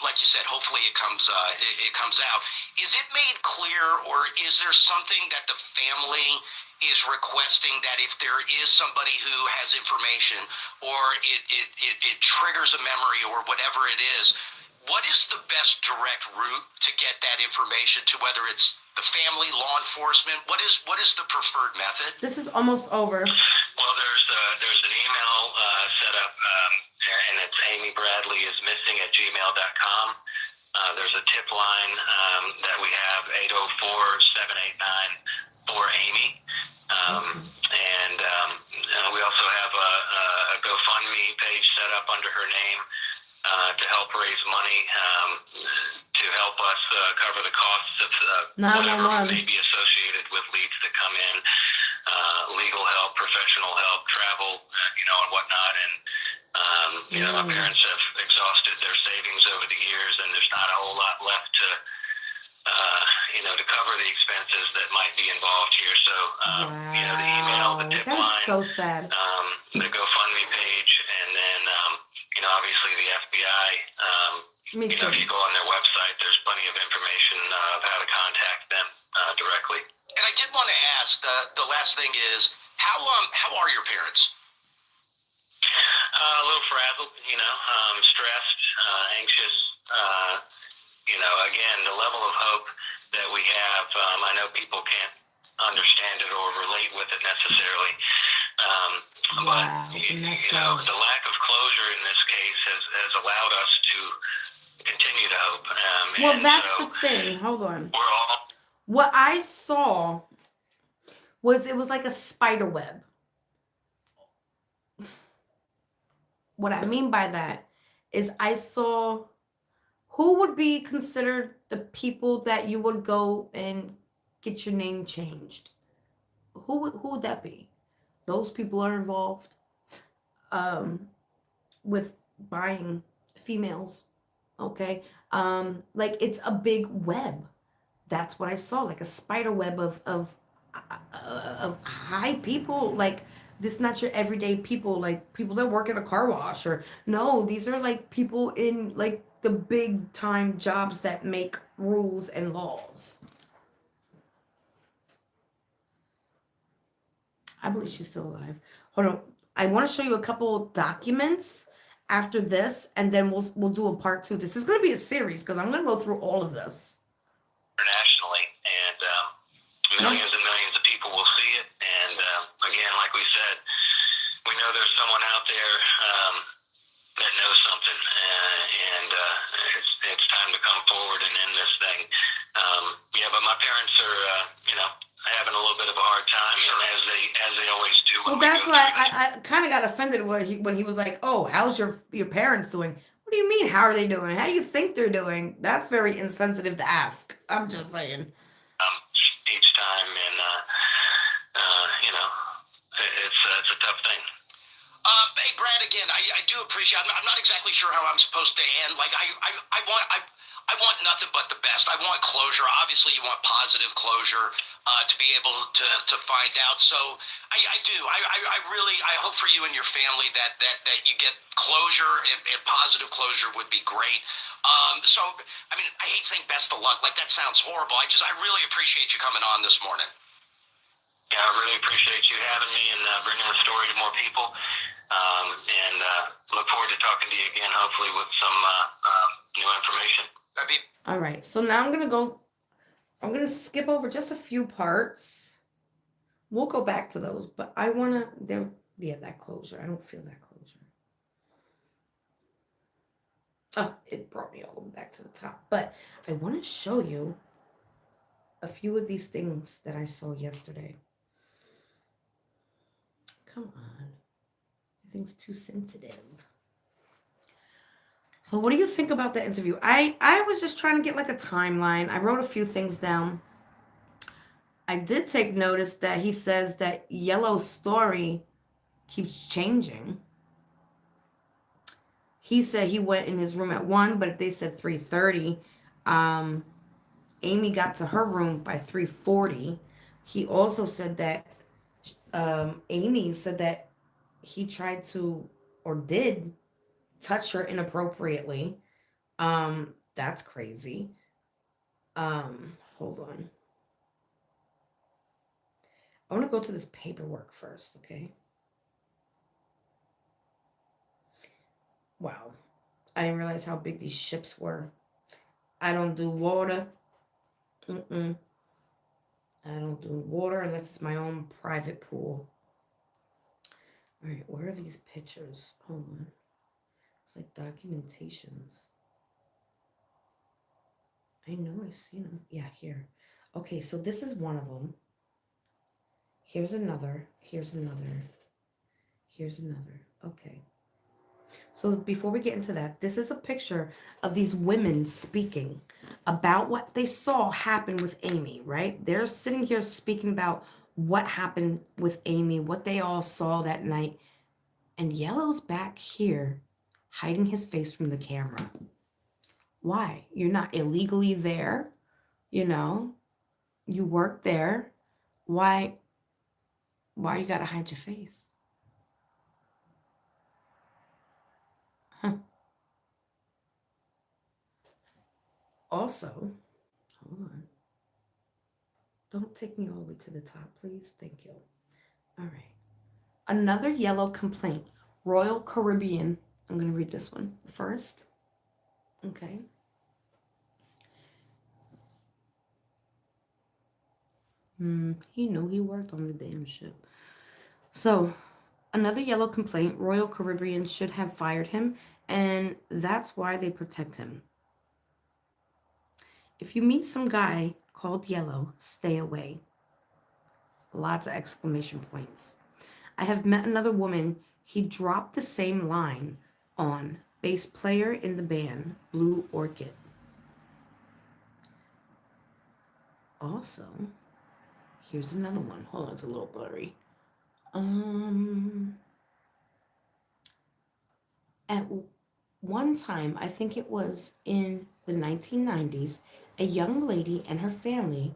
like you said, hopefully it comes out. Is it made clear, or is there something that the family is requesting, that if there is somebody who has information, or it triggers a memory or whatever it is, what is the best direct route to get that information to, whether it's the family, law enforcement? What is the preferred method? This is almost over. Well, there's an email set up, and it's amybradleyismissing@gmail.com. There's a tip line that we have, 804-789-4AMY. And we also have a GoFundMe page set up under her name to help raise money to help us cover the costs of whatever may be associated with leads that come in, legal help, professional help, travel, and whatnot. And my parents have exhausted their savings over the years, and there's not a whole lot left to cover the expenses that might be involved here. So the email, the tip line, that's so sad. The GoFundMe page, and then obviously the FBI. Me too. If you go on their website, there's plenty of information of how to contact them directly. And I did want to ask, the last thing is, how are your parents? A little frazzled, stressed, anxious. Again, the level of hope that we have, I know people can't understand it or relate with it necessarily. Wow, but the lack of closure in this case has allowed us to continue to hope. Well, that's the thing. Hold on. We're all. What I saw was, it was like a spider web. What I mean by that is, I saw who would be considered the people that you would go and get your name changed. Who would that be? Those people are involved with buying females. Okay. Like, it's a big web. That's what I saw, like a spider web of high people. Like, this is not your everyday people, like people that work at a car wash, or no, these are like people in like the big time jobs that make rules and laws. I believe she's still alive. Hold on. I want to show you a couple documents after this, and then we'll do a part 2. This is going to be a series because I'm going to go through all of this. Internationally, and millions and millions of people will see it. And again, like we said, we know there's someone out there that knows something, and it's time to come forward and end this thing. Yeah, but my parents are, having a little bit of a hard time, and as they always do. Well, that's why I kind of got offended when he was like, "Oh, how's your parents doing?" What do you mean? How are they doing? How do you think they're doing? That's very insensitive to ask. I'm just saying. Each time, and it's a tough thing. Hey, Brad, again, I do appreciate. I'm not exactly sure how I'm supposed to end. Like, I want nothing but the best. I want closure. Obviously, you want positive closure to be able to find out. So I do. I really hope for you and your family that you get closure, and positive closure would be great. So I mean, I hate saying best of luck. Like, that sounds horrible. I really appreciate you coming on this morning. Yeah, I really appreciate you having me and bringing the story to more people. And look forward to talking to you again, hopefully with some new information. All right, so now I'm gonna skip over just a few parts. We'll go back to those, but I wanna that closure. I don't feel that closure. Oh, it brought me all the way back to the top. But I want to show you a few of these things that I saw yesterday. Come on. Everything's too sensitive. So what do you think about the interview? I was just trying to get like a timeline. I wrote a few things down. I did take notice that he says that Yellow's story keeps changing. He said he went in his room at 1, but they said 3:30. Amy got to her room by 3:40. He also said that Amy said that he tried to or did touch her inappropriately. That's crazy. Hold on. I want to go to this paperwork first, okay? Wow. I didn't realize how big these ships were. I don't do water. I don't do water unless it's my own private pool. All right, where are these pictures? Hold on. It's like documentations. I know I've seen them. Yeah, here. Okay, so this is one of them. Here's another. Here's another. Here's another. Okay. So before we get into that, this is a picture of these women speaking about what they saw happen with Amy, right? They're sitting here speaking about what happened with Amy, what they all saw that night. And Yellow's back here hiding his face from the camera. Why? You're not illegally there, you work there. Why you gotta hide your face? Also, hold on. Don't take me all the way to the top, please. Thank you. All right. Another Yellow complaint. Royal Caribbean. I'm going to read this one first. Okay. He knew he worked on the damn ship. So, another Yellow complaint. Royal Caribbean should have fired him, and that's why they protect him. If you meet some guy called Yellow, stay away. Lots of exclamation points. I have met another woman he dropped the same line on. Bass player in the band, Blue Orchid. Also, here's another one. Hold on, it's a little blurry. At one time, I think it was in the 1990s, a young lady and her family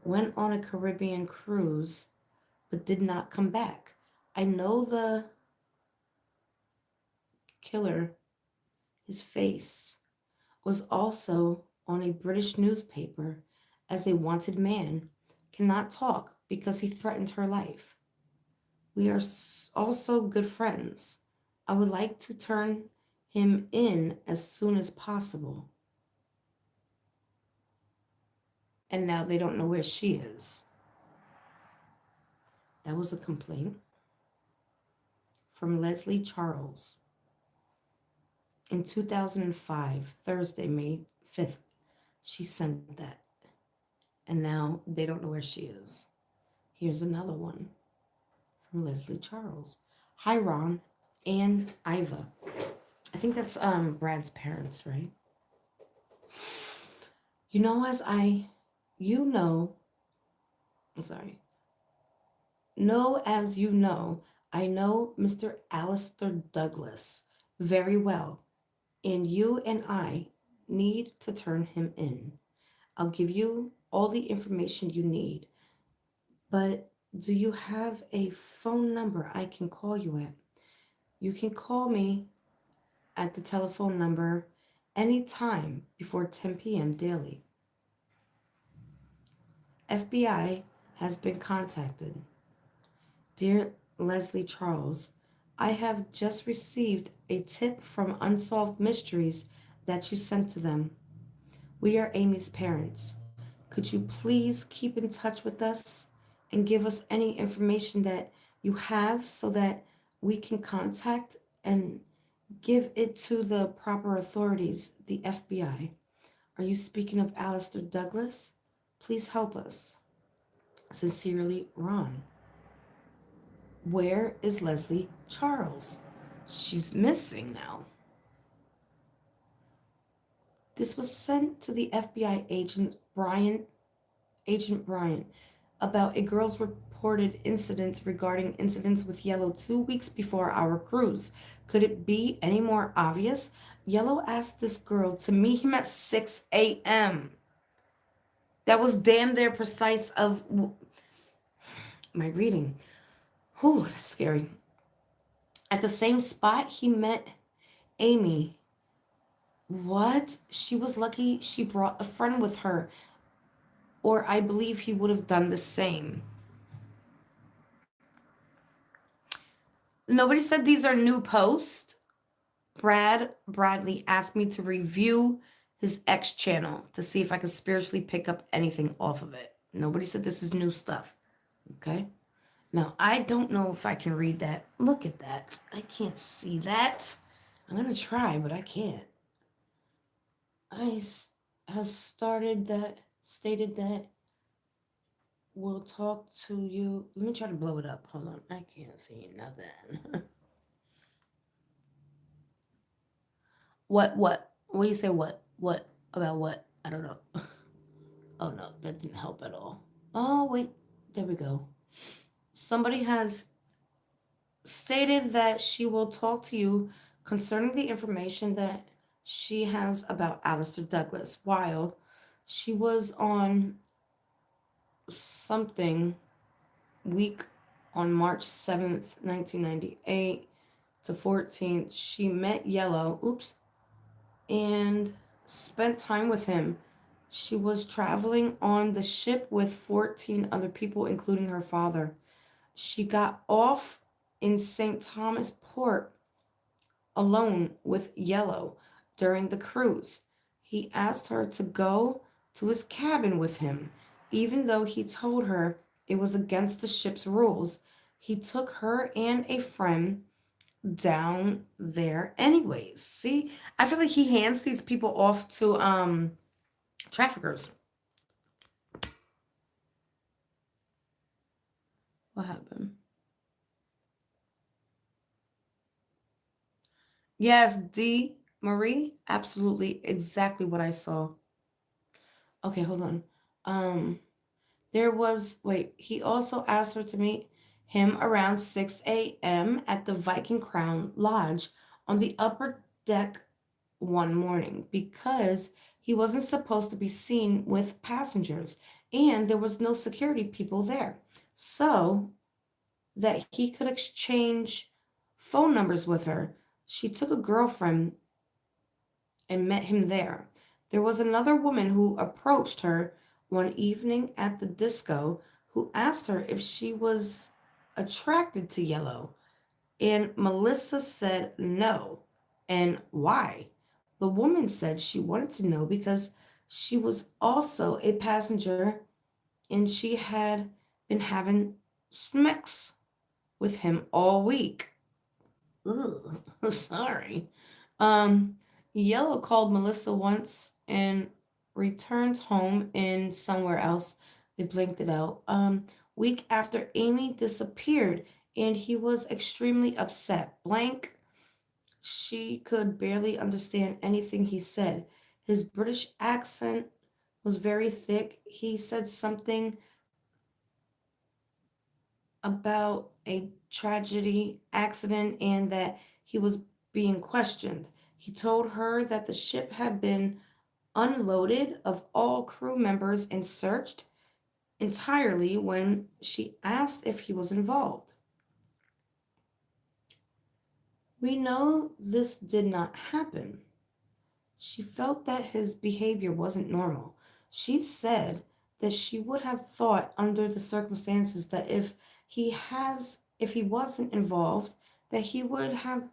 went on a Caribbean cruise but did not come back. I know the killer, his face, was also on a British newspaper as a wanted man, cannot talk because he threatened her life. We are also good friends. I would like to turn him in as soon as possible. And now they don't know where she is. That was a complaint from Leslie Charles in 2005, Thursday, May 5th. She sent that. And now they don't know where she is. Here's another one from Leslie Charles. Hi, Ron and Iva. I think that's Brad's parents, right? You know, as you know, I know Mr. Alistair Douglas very well, and you and I need to turn him in. I'll give you all the information you need, but do you have a phone number I can call you at? You can call me at the telephone number anytime before 10 p.m. daily. FBI has been contacted. Dear Leslie Charles, I have just received a tip from Unsolved Mysteries that you sent to them. We are Amy's parents. Could you please keep in touch with us and give us any information that you have so that we can contact and give it to the proper authorities, the FBI? Are you speaking of Alistair Douglas? Please help us. Sincerely, Ron. Where is Leslie Charles? She's missing now. This was sent to the FBI agent Bryant, about a girl's reported incidents regarding incidents with Yellow 2 weeks before our cruise. Could it be any more obvious? Yellow asked this girl to meet him at 6 a.m. That was damn near precise of my reading. Whew, that's scary. At the same spot he met Amy. What? She was lucky she brought a friend with her, or I believe he would have done the same. Nobody said these are new posts. Bradley asked me to review his X channel to see if I could spiritually pick up anything off of it. Nobody said this is new stuff. Okay? Now, I don't know if I can read that. Look at that. I can't see that. I'm going to try, but I can't. I have stated that we'll talk to you. Let me try to blow it up. Hold on. I can't see nothing. What? What do you say? What? About what? I don't know. Oh, no. That didn't help at all. Oh, wait. There we go. Somebody has stated that she will talk to you concerning the information that she has about Alistair Douglas while she was on something week on March 7th, 1998 to 14th. She met Yellow, and spent time with him. She was traveling on the ship with 14 other people, including her father. She got off in St. Thomas Port alone with Yellow during the cruise. He asked her to go to his cabin with him, even though he told her it was against the ship's rules. He took her and a friend down there anyways. See, I feel like he hands these people off to traffickers. What happened? Yes, D. Marie, absolutely exactly what I saw. Okay, hold on. He also asked her to meet him around 6 a.m. at the Viking Crown Lodge on the upper deck one morning because he wasn't supposed to be seen with passengers and there was no security people there, so that he could exchange phone numbers with her. She took a girlfriend and met him there. There was another woman who approached her one evening at the disco who asked her if she was attracted to Yellow. And Melissa said no. And why? The woman said she wanted to know because she was also a passenger and she had been having sex with him all week. Ugh, sorry. Um, Yellow called Melissa once and returned home in somewhere else. They blinked it out. Week after Amy disappeared, and he was extremely upset. Blank, she could barely understand anything he said. His British accent was very thick. He said something about a tragedy accident and that he was being questioned. He told her that the ship had been unloaded of all crew members and searched entirely when she asked if he was involved. We know this did not happen. She felt that his behavior wasn't normal. She said that she would have thought under the circumstances that if he wasn't involved, that he would have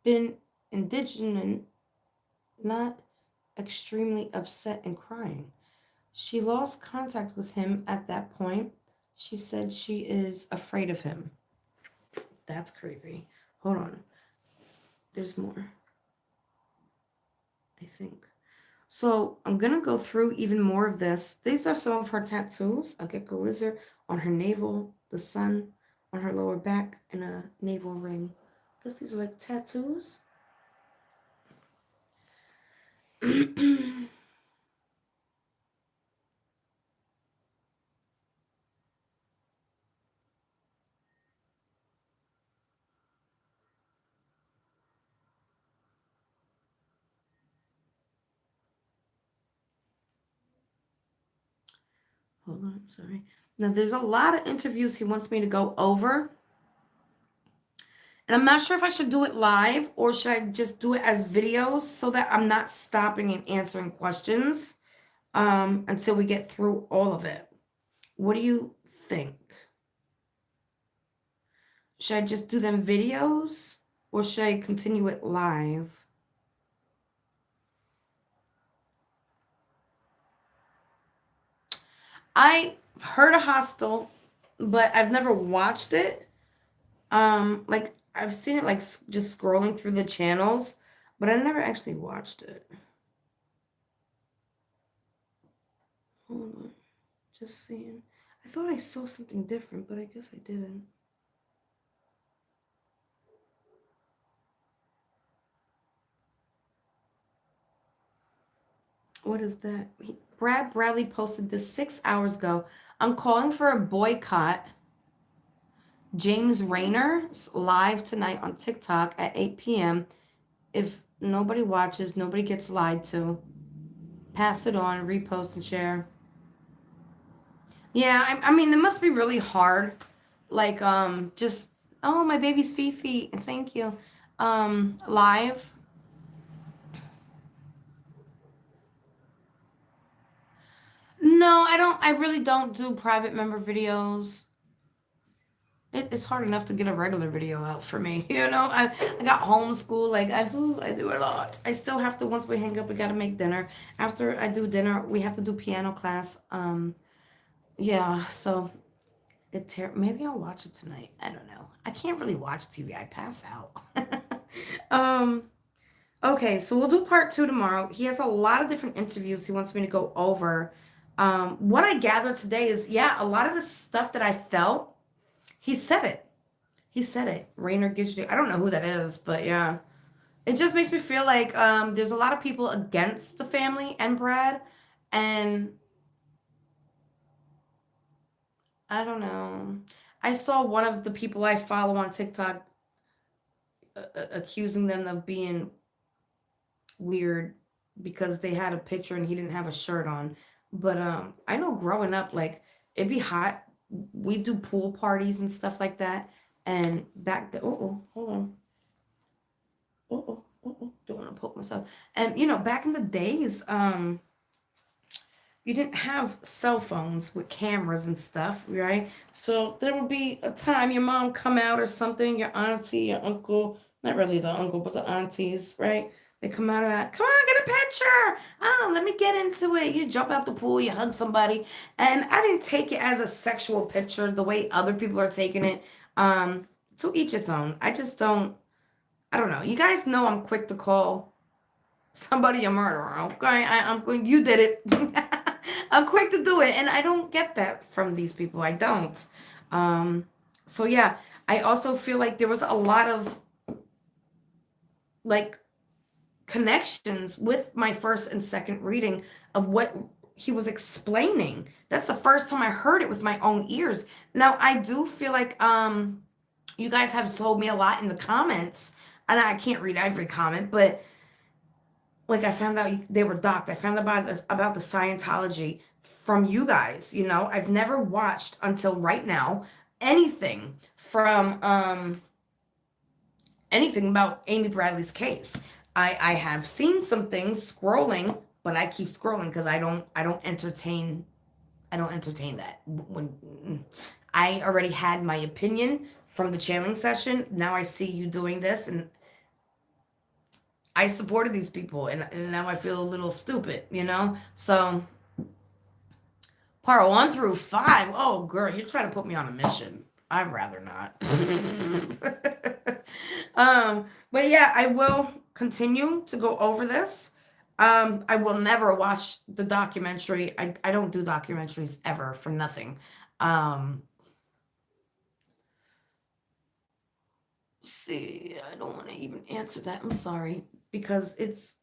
been indignant, not extremely upset and crying. She lost contact with him at that point. She said she is afraid of him. That's creepy. Hold on. There's more, I think. So I'm going to go through even more of this. These are some of her tattoos. A gecko lizard on her navel, the sun on her lower back, and a navel ring. I guess these are like tattoos. Hold on, sorry. Now, there's a lot of interviews he wants me to go over. And I'm not sure if I should do it live or should I just do it as videos so that I'm not stopping and answering questions until we get through all of it. What do you think? Should I just do them videos or should I continue it live? I heard of Hostel, but I've never watched it. Like I've seen it like just scrolling through the channels, but I never actually watched it. Hold on. Just seeing. I thought I saw something different, but I guess I didn't. What is that? Brad Bradley posted this 6 hours ago. I'm calling for a boycott. James Rayner's live tonight on TikTok at 8 p.m. If nobody watches, nobody gets lied to. Pass it on, repost and share. Yeah, I mean, it must be really hard. Like, just, oh, my baby's Fifi. Thank you. Live. No, I really don't do private member videos. It's hard enough to get a regular video out for me. I got homeschool. Like, I do a lot. I still have to, once we hang up, we got to make dinner. After I do dinner, we have to do piano class. Yeah, so maybe I'll watch it tonight. I don't know. I can't really watch TV. I pass out. Okay, so we'll do part 2 tomorrow. He has a lot of different interviews he wants me to go over. What I gathered today is, yeah, a lot of the stuff that I felt, he said it. He said it. Rayner gives you, I don't know who that is, but yeah. It just makes me feel like there's a lot of people against the family and Brad, and I don't know. I saw one of the people I follow on TikTok accusing them of being weird because they had a picture and he didn't have a shirt on. But I know growing up, like, it'd be hot. We do pool parties and stuff like that. And back then, hold on. Don't want to poke myself. And back in the days, you didn't have cell phones with cameras and stuff, right? So there would be a time your mom come out or something, your auntie, your uncle, not really the uncle, but the aunties, right? They come out of that, come on, get a picture. Oh, let me get into it. You jump out the pool, you hug somebody. And I didn't take it as a sexual picture the way other people are taking it. To each its own. I don't know. You guys know I'm quick to call somebody a murderer. Okay, I'm going. You did it. I'm quick to do it, and I don't get that from these people. I don't. So yeah, I also feel like there was a lot of like connections with my first and second reading of what he was explaining. That's the first time I heard it with my own ears. Now I do feel like you guys have told me a lot in the comments, and I can't read every comment, but like I found out they were docked. I found out about the Scientology from you guys. You know, I've never watched until right now anything from anything about Amy Bradley's case. I have seen some things scrolling, but I keep scrolling because I don't entertain that. When I already had my opinion from the channeling session, now I see you doing this, and I supported these people, and now I feel a little stupid, you know? So, part 1 through 5, oh, girl, you're trying to put me on a mission. I'd rather not. But yeah, I will continue to go over this. I will never watch the documentary. I don't do documentaries ever for nothing. See, I don't want to even answer that. I'm sorry, because it's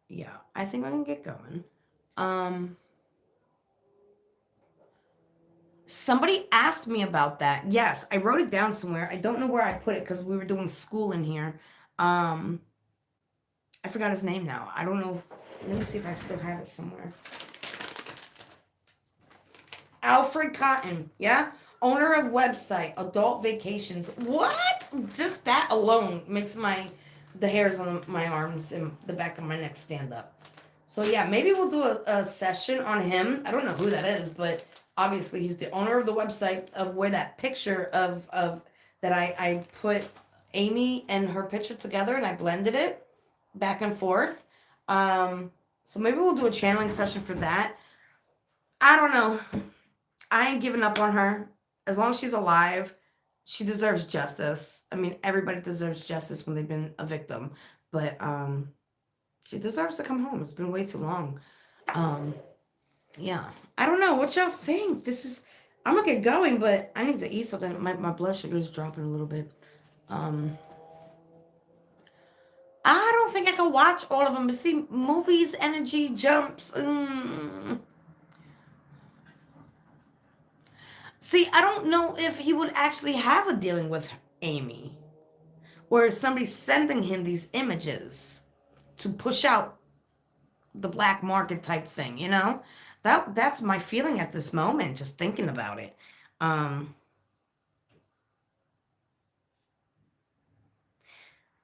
yeah, I think I can get going. Somebody asked me about that. Yes, I wrote it down somewhere. I don't know where I put it because we were doing school in here. I forgot his name now. I don't know. Let me see if I still have it somewhere. Alfred Cotton, yeah? Owner of website Adult Vacations. What? Just that alone makes the hairs on my arms and the back of my neck stand up. So yeah, maybe we'll do a session on him. I don't know who that is, but obviously he's the owner of the website of where that picture of that I put Amy and her picture together and I blended it back and forth. So maybe we'll do a channeling session for that. I don't know. I ain't giving up on her. As long as she's alive, she deserves justice. I mean, everybody deserves justice when they've been a victim. But she deserves to come home. It's been way too long. Yeah. I don't know. What y'all think? I'm gonna get going, but I need to eat something. My blood sugar is dropping a little bit. I don't think I can watch all of them. But see, movies, energy, jumps. See, I don't know if he would actually have a dealing with Amy. Or is somebody sending him these images to push out the black market type thing, you know? That's my feeling at this moment, just thinking about it.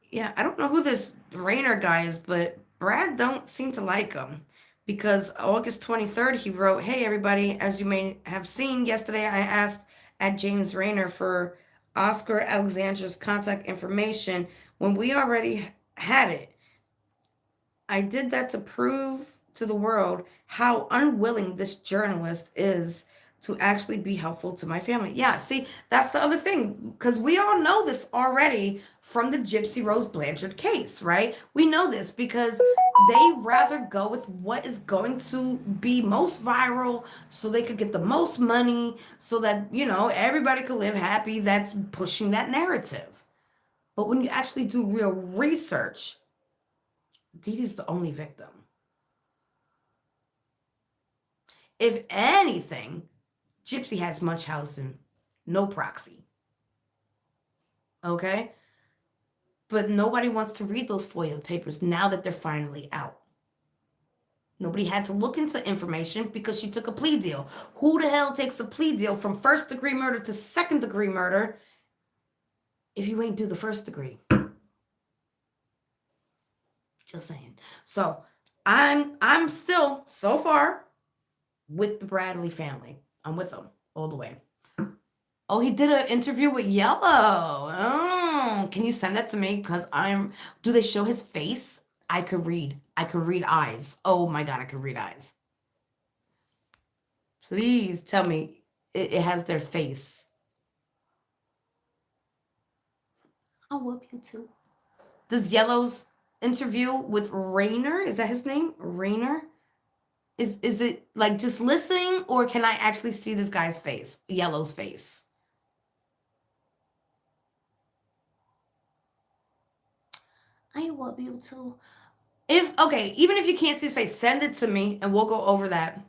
Yeah, I don't know who this Rayner guy is, but Brad don't seem to like him. Because August 23rd, he wrote, "Hey, everybody, as you may have seen yesterday, I asked at James Rayner for Oscar Alexander's contact information when we already had it. I did that to prove to the world how unwilling this journalist is to actually be helpful to my family." Yeah, see, that's the other thing, because we all know this already from the Gypsy Rose Blanchard case, right? We know this because they rather go with what is going to be most viral so they could get the most money so that, you know, everybody could live happy. That's pushing that narrative. But when you actually do real research, Dee Dee's the only victim. If anything, Gypsy has Munchausen, no proxy. Okay? But nobody wants to read those FOIA papers now that they're finally out. Nobody had to look into information because she took a plea deal. Who the hell takes a plea deal from first degree murder to second degree murder if you ain't do the first degree? Just saying. So I'm still so far with the Bradley family. I'm with them all the way. Oh, he did an interview with Yellow. Oh, can you send that to me? Because do they show his face? I could read. I could read eyes. Oh my God, I could read eyes. Please tell me it has their face. I'll whoop you too. Does Yellow's interview with Rainer, is that his name? Rainer? Is it like just listening, or can I actually see this guy's face? Yellow's face. I love you too. Even if you can't see his face, send it to me and we'll go over that.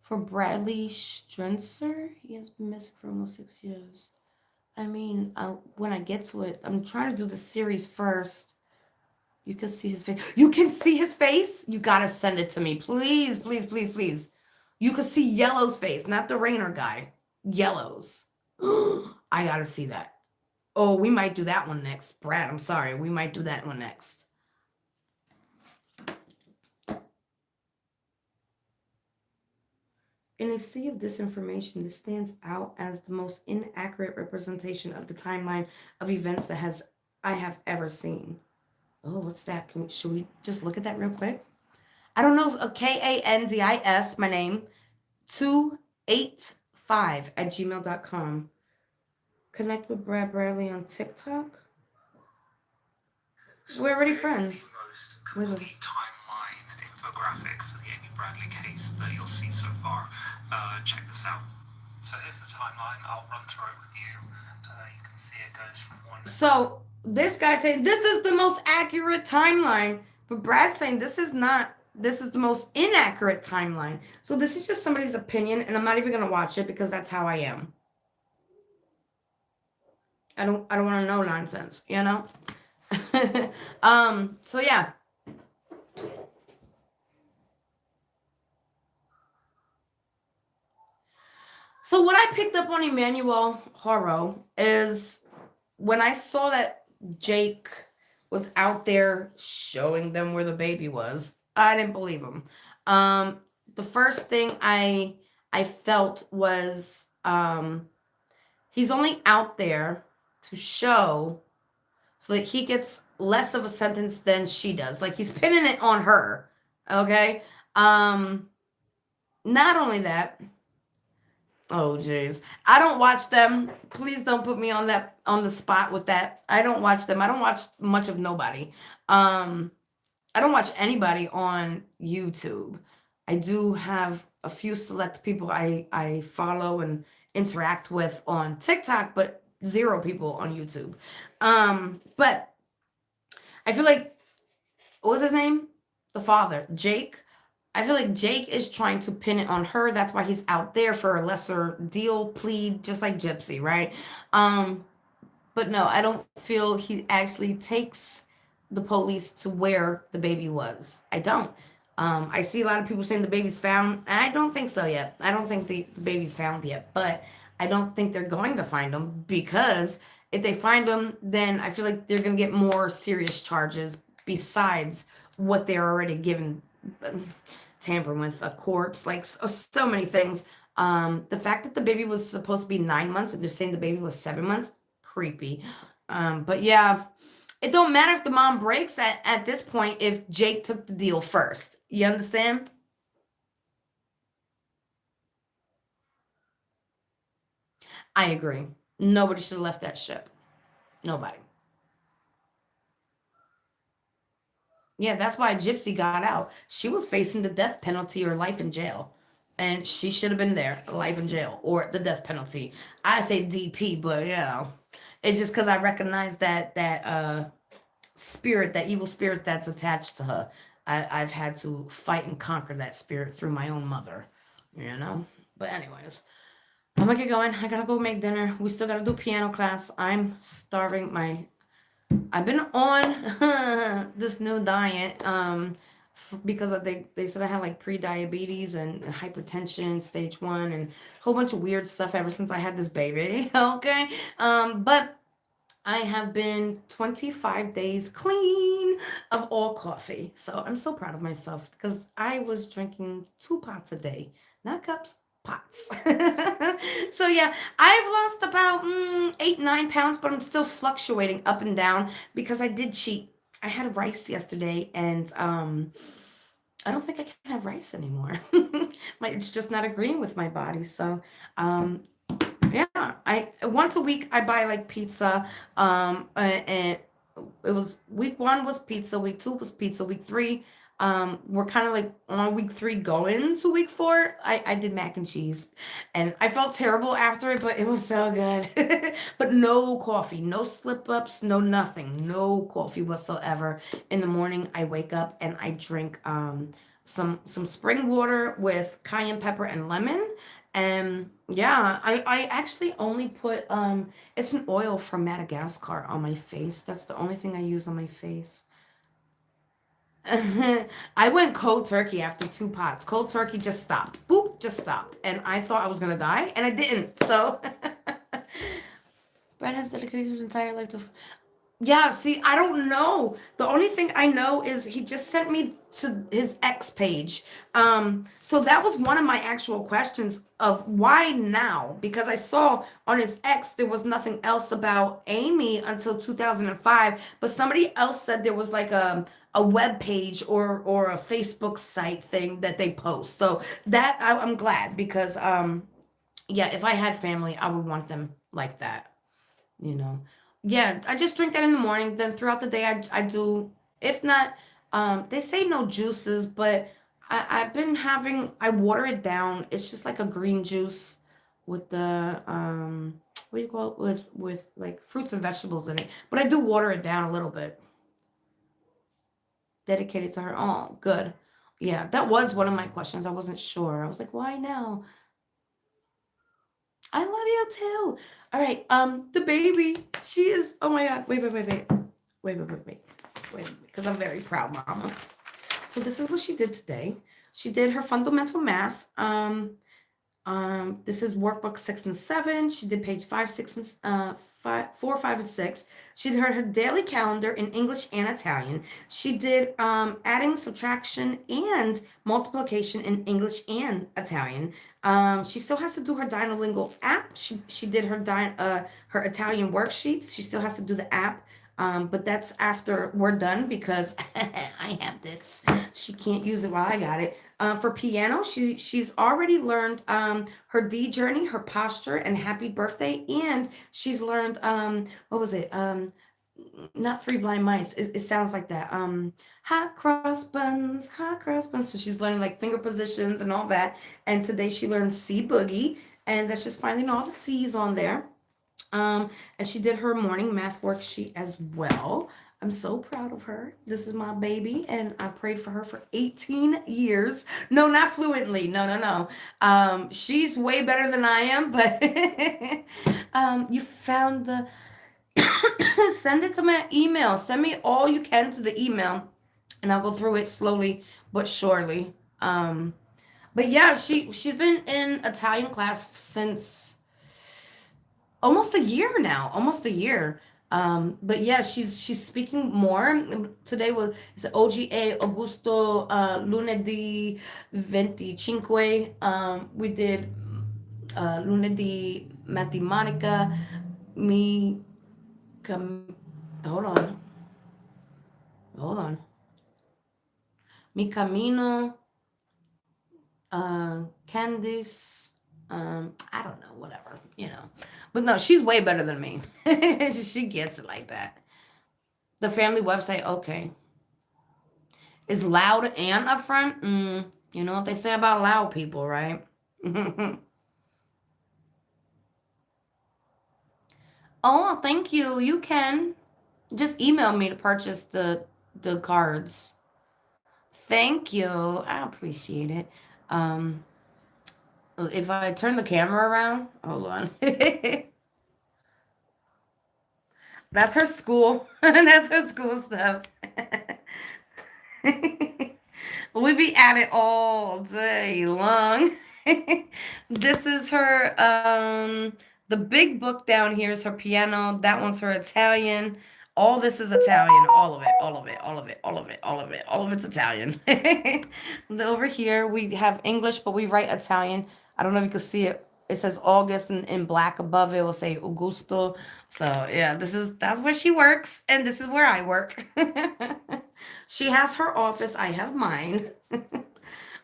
For Bradley Strunzer, he has been missing for almost 6 years. I mean, when I get to it, I'm trying to do the series first. You can see his face. You can see his face? You gotta send it to me. Please, please, please, please. You can see Yellow's face, not the Rainer guy. Yellow's. I gotta see that. Oh, we might do that one next. Brad, I'm sorry. We might do that one next. In a sea of disinformation, this stands out as the most inaccurate representation of the timeline of events that I have ever seen. Oh, what's that? Should we just look at that real quick? I don't know. KANDIS, my name, 285@gmail.com. Connect with Brad Bradley on TikTok. We're already friends. Most complete timeline infographic for the Amy Bradley case that you'll see so far. Check this out. So here's the timeline. I'll run through it with you. You can see it goes from one. So this guy saying this is the most accurate timeline, but Brad's saying this is not. This is the most inaccurate timeline. So this is just somebody's opinion, and I'm not even gonna watch it because that's how I am. I don't want to know nonsense, you know? So yeah. So what I picked up on Emmanuel Horo is when I saw that Jake was out there showing them where the baby was, I didn't believe him. The first thing I felt was he's only out there to show so that he gets less of a sentence than she does. Like he's pinning it on her. Okay. Not only that. Oh jeez. I don't watch them. Please don't put me on the spot with that. I don't watch them. I don't watch much of nobody. I don't watch anybody on YouTube. I do have a few select people I follow and interact with on TikTok, but 0 people on YouTube. But I feel like, what was his name? The father, Jake. I feel like Jake is trying to pin it on her. That's why he's out there for a lesser deal plea, just like Gypsy, right? But no, I don't feel he actually takes the police to where the baby was. I don't. I see a lot of people saying the baby's found. I don't think so yet. I don't think the baby's found yet, but I don't think they're going to find him, because if they find him, then I feel like they're going to get more serious charges besides what they're already given, tampering with a corpse, like so many things. The fact that the baby was supposed to be 9 months and they're saying the baby was 7 months, creepy. But yeah, it don't matter if the mom breaks at this point if Jake took the deal first. You understand? I agree. Nobody should have left that ship. Nobody. Yeah, that's why Gypsy got out. She was facing the death penalty or life in jail. And she should have been there, life in jail, or the death penalty. I say DP, but you know, it's just because I recognize that spirit, that evil spirit that's attached to her. I've had to fight and conquer that spirit through my own mother, you know? But anyways, I'm gonna get going. I gotta go make dinner. We still gotta do piano class. I'm starving. I've been on this new diet because they said I had like pre-diabetes and hypertension stage 1 and a whole bunch of weird stuff ever since I had this baby. Okay. But I have been 25 days clean of all coffee. So I'm so proud of myself because I was drinking 2 pots a day, not cups, pots. So yeah, I've lost about 8, 9 pounds, but I'm still fluctuating up and down because I did cheat. I had rice yesterday and I don't think I can have rice anymore. It's just not agreeing with my body. So um yeah, I once a week I buy like pizza. And it was week 1 was pizza, week 2 was pizza, week 3 we're kind of like on week 3 going to week 4. I did mac and cheese, and I felt terrible after it, but it was so good. But no coffee, no slip ups, no nothing, no coffee whatsoever. In the morning, I wake up and I drink some spring water with cayenne pepper and lemon. And yeah, I actually only put it's an oil from Madagascar on my face. That's the only thing I use on my face. I went cold turkey after 2 pots. Cold turkey just stopped. Boop, just stopped. And I thought I was gonna die, and I didn't. So Brad has dedicated his entire life to. Yeah, see, I don't know. The only thing I know is he just sent me to his X page. So that was one of my actual questions of why now? Because I saw on his X there was nothing else about Amy until 2005, but somebody else said there was like a web page or a Facebook site thing that they post. So that I'm glad because yeah, if I had family, I would want them like that, you know. Yeah, I just drink that in the morning. Then throughout the day, I do. If not, they say no juices, but I've been having. I water it down. It's just like a green juice with the what do you call it, with like fruits and vegetables in it. But I do water it down a little bit. Dedicated to her. Oh, good. Yeah, that was one of my questions. I wasn't sure. I was like, why now? I love you too. All right. The baby, she is. Oh my God. Wait, because I'm very proud, Mama. So this is what she did today. She did her fundamental math. This is workbook 6 and 7. She did page 5, 6, and 4, 5, and 6. She did her daily calendar in English and Italian. She did adding, subtraction, and multiplication in English and Italian. She still has to do her Dynalingual app. She did her Italian worksheets. She still has to do the app. But that's after we're done because I have this. She can't use it while I got it. For piano, she's already learned her D journey, her posture, and happy birthday, and she's learned what was it? Not Three Blind Mice. It sounds like that. Hot cross buns, hot cross buns. So she's learning like finger positions and all that. And today she learned C boogie, and that's just finding all the C's on there. And she did her morning math worksheet as well. I'm so proud of her. This is my baby, and I prayed for her for 18 years. No, not fluently. No. She's way better than I am, but you found the send it to my email. Send me all you can to the email, and I'll go through it slowly but surely. But yeah, she's been in Italian class since almost a year now, almost a year. But yeah, she's speaking more. Today was it's OGA Augusto lunedì 25. We did lunedì matematica. Mi hold on. Mi camino. Candice. I don't know, whatever, But no, she's way better than me. She gets it like that. The family website, okay. Is loud and upfront? You know what they say about loud people, right? Oh, thank you. You can just email me to purchase the cards. Thank you. I appreciate it. If I turn the camera around, hold on. That's her school. That's her school stuff. We be at it all day long. This is her The big book down here is her piano. That one's her Italian. All this is Italian. All of it. All of it. All of it. All of it. All of it. All of it's Italian. Over here we have English, but we write Italian. I don't know if you can see it. It says August in black above it. Will say Augusto. So yeah, that's where she works, and this is where I work. She has her office. I have mine.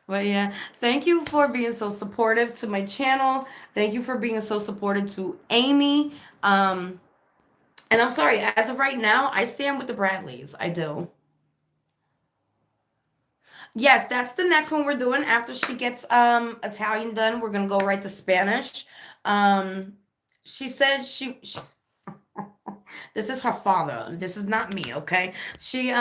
But yeah, thank you for being so supportive to my channel. Thank you for being so supportive to Amy. And I'm sorry, as of right now, I stand with the Bradleys. I do. Yes, that's the next one we're doing. After she gets Italian done, we're gonna go right to Spanish. She said she this is her father. This is not me, okay? She's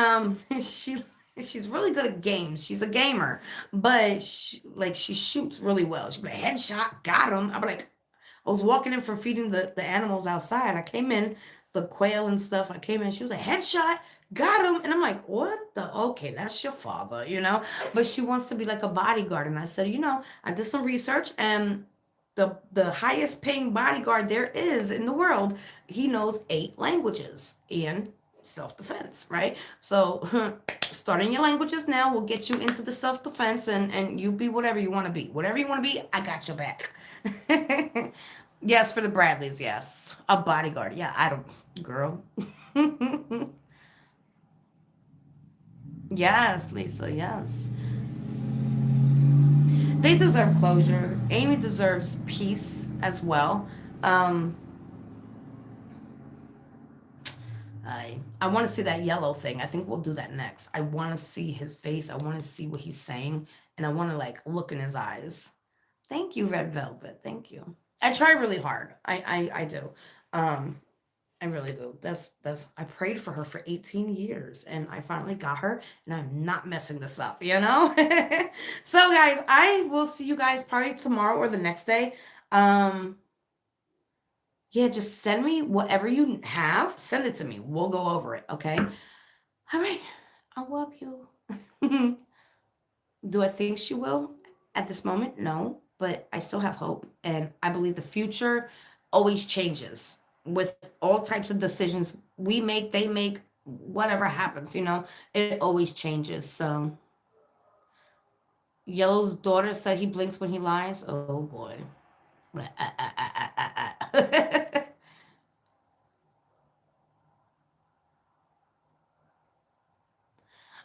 really good at games. She's a gamer, but she shoots really well. She'd be like, headshot, got him. I'm like, I was walking in for feeding the animals outside. I came in, the quail and stuff. I came in, she was like, headshot, got him. And I'm like, what the? Okay, that's your father, you know? But she wants to be like a bodyguard. And I said, I did some research, and the highest paying bodyguard there is in the world, he knows 8 languages and self-defense, right? So starting your languages now will get you into the self-defense, and you be whatever you want to be. Whatever you want to be, I got your back. Yes, for the Bradleys, yes. A bodyguard. Yeah, I don't, girl. Yes, Lisa, yes. They deserve closure. Amy deserves peace as well. I want to see that yellow thing. I think we'll do that next. I want to see his face. I want to see what he's saying, and I want to look in his eyes. Thank you, Red Velvet. Thank you. I try really hard. I do. I really do. That's I prayed for her for 18 years, and I finally got her, and I'm not messing this up, you know? So guys, I will see you guys probably tomorrow or the next day. Yeah, just send me whatever you have. Send it to me. We'll go over it, okay? All right. I love you. Do I think she will at this moment? No, but I still have hope, and I believe the future always changes with all types of decisions we make, they make, whatever happens, it always changes. So Yellow's daughter said he blinks when he lies. Oh boy.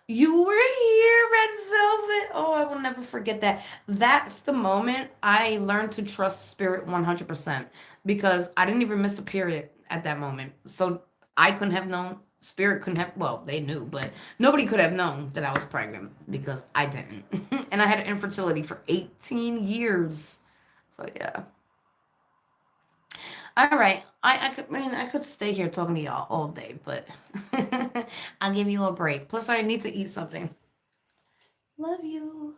You were here, Red Velvet. Oh, I will never forget that. That's the moment I learned to trust Spirit 100%, because I didn't even miss a period at that moment. So I couldn't have known. Spirit couldn't have. Well, they knew, but nobody could have known that I was pregnant because I didn't. And I had infertility for 18 years. So yeah. All right. I could stay here talking to y'all all day, but I'll give you a break. Plus, I need to eat something. Love you.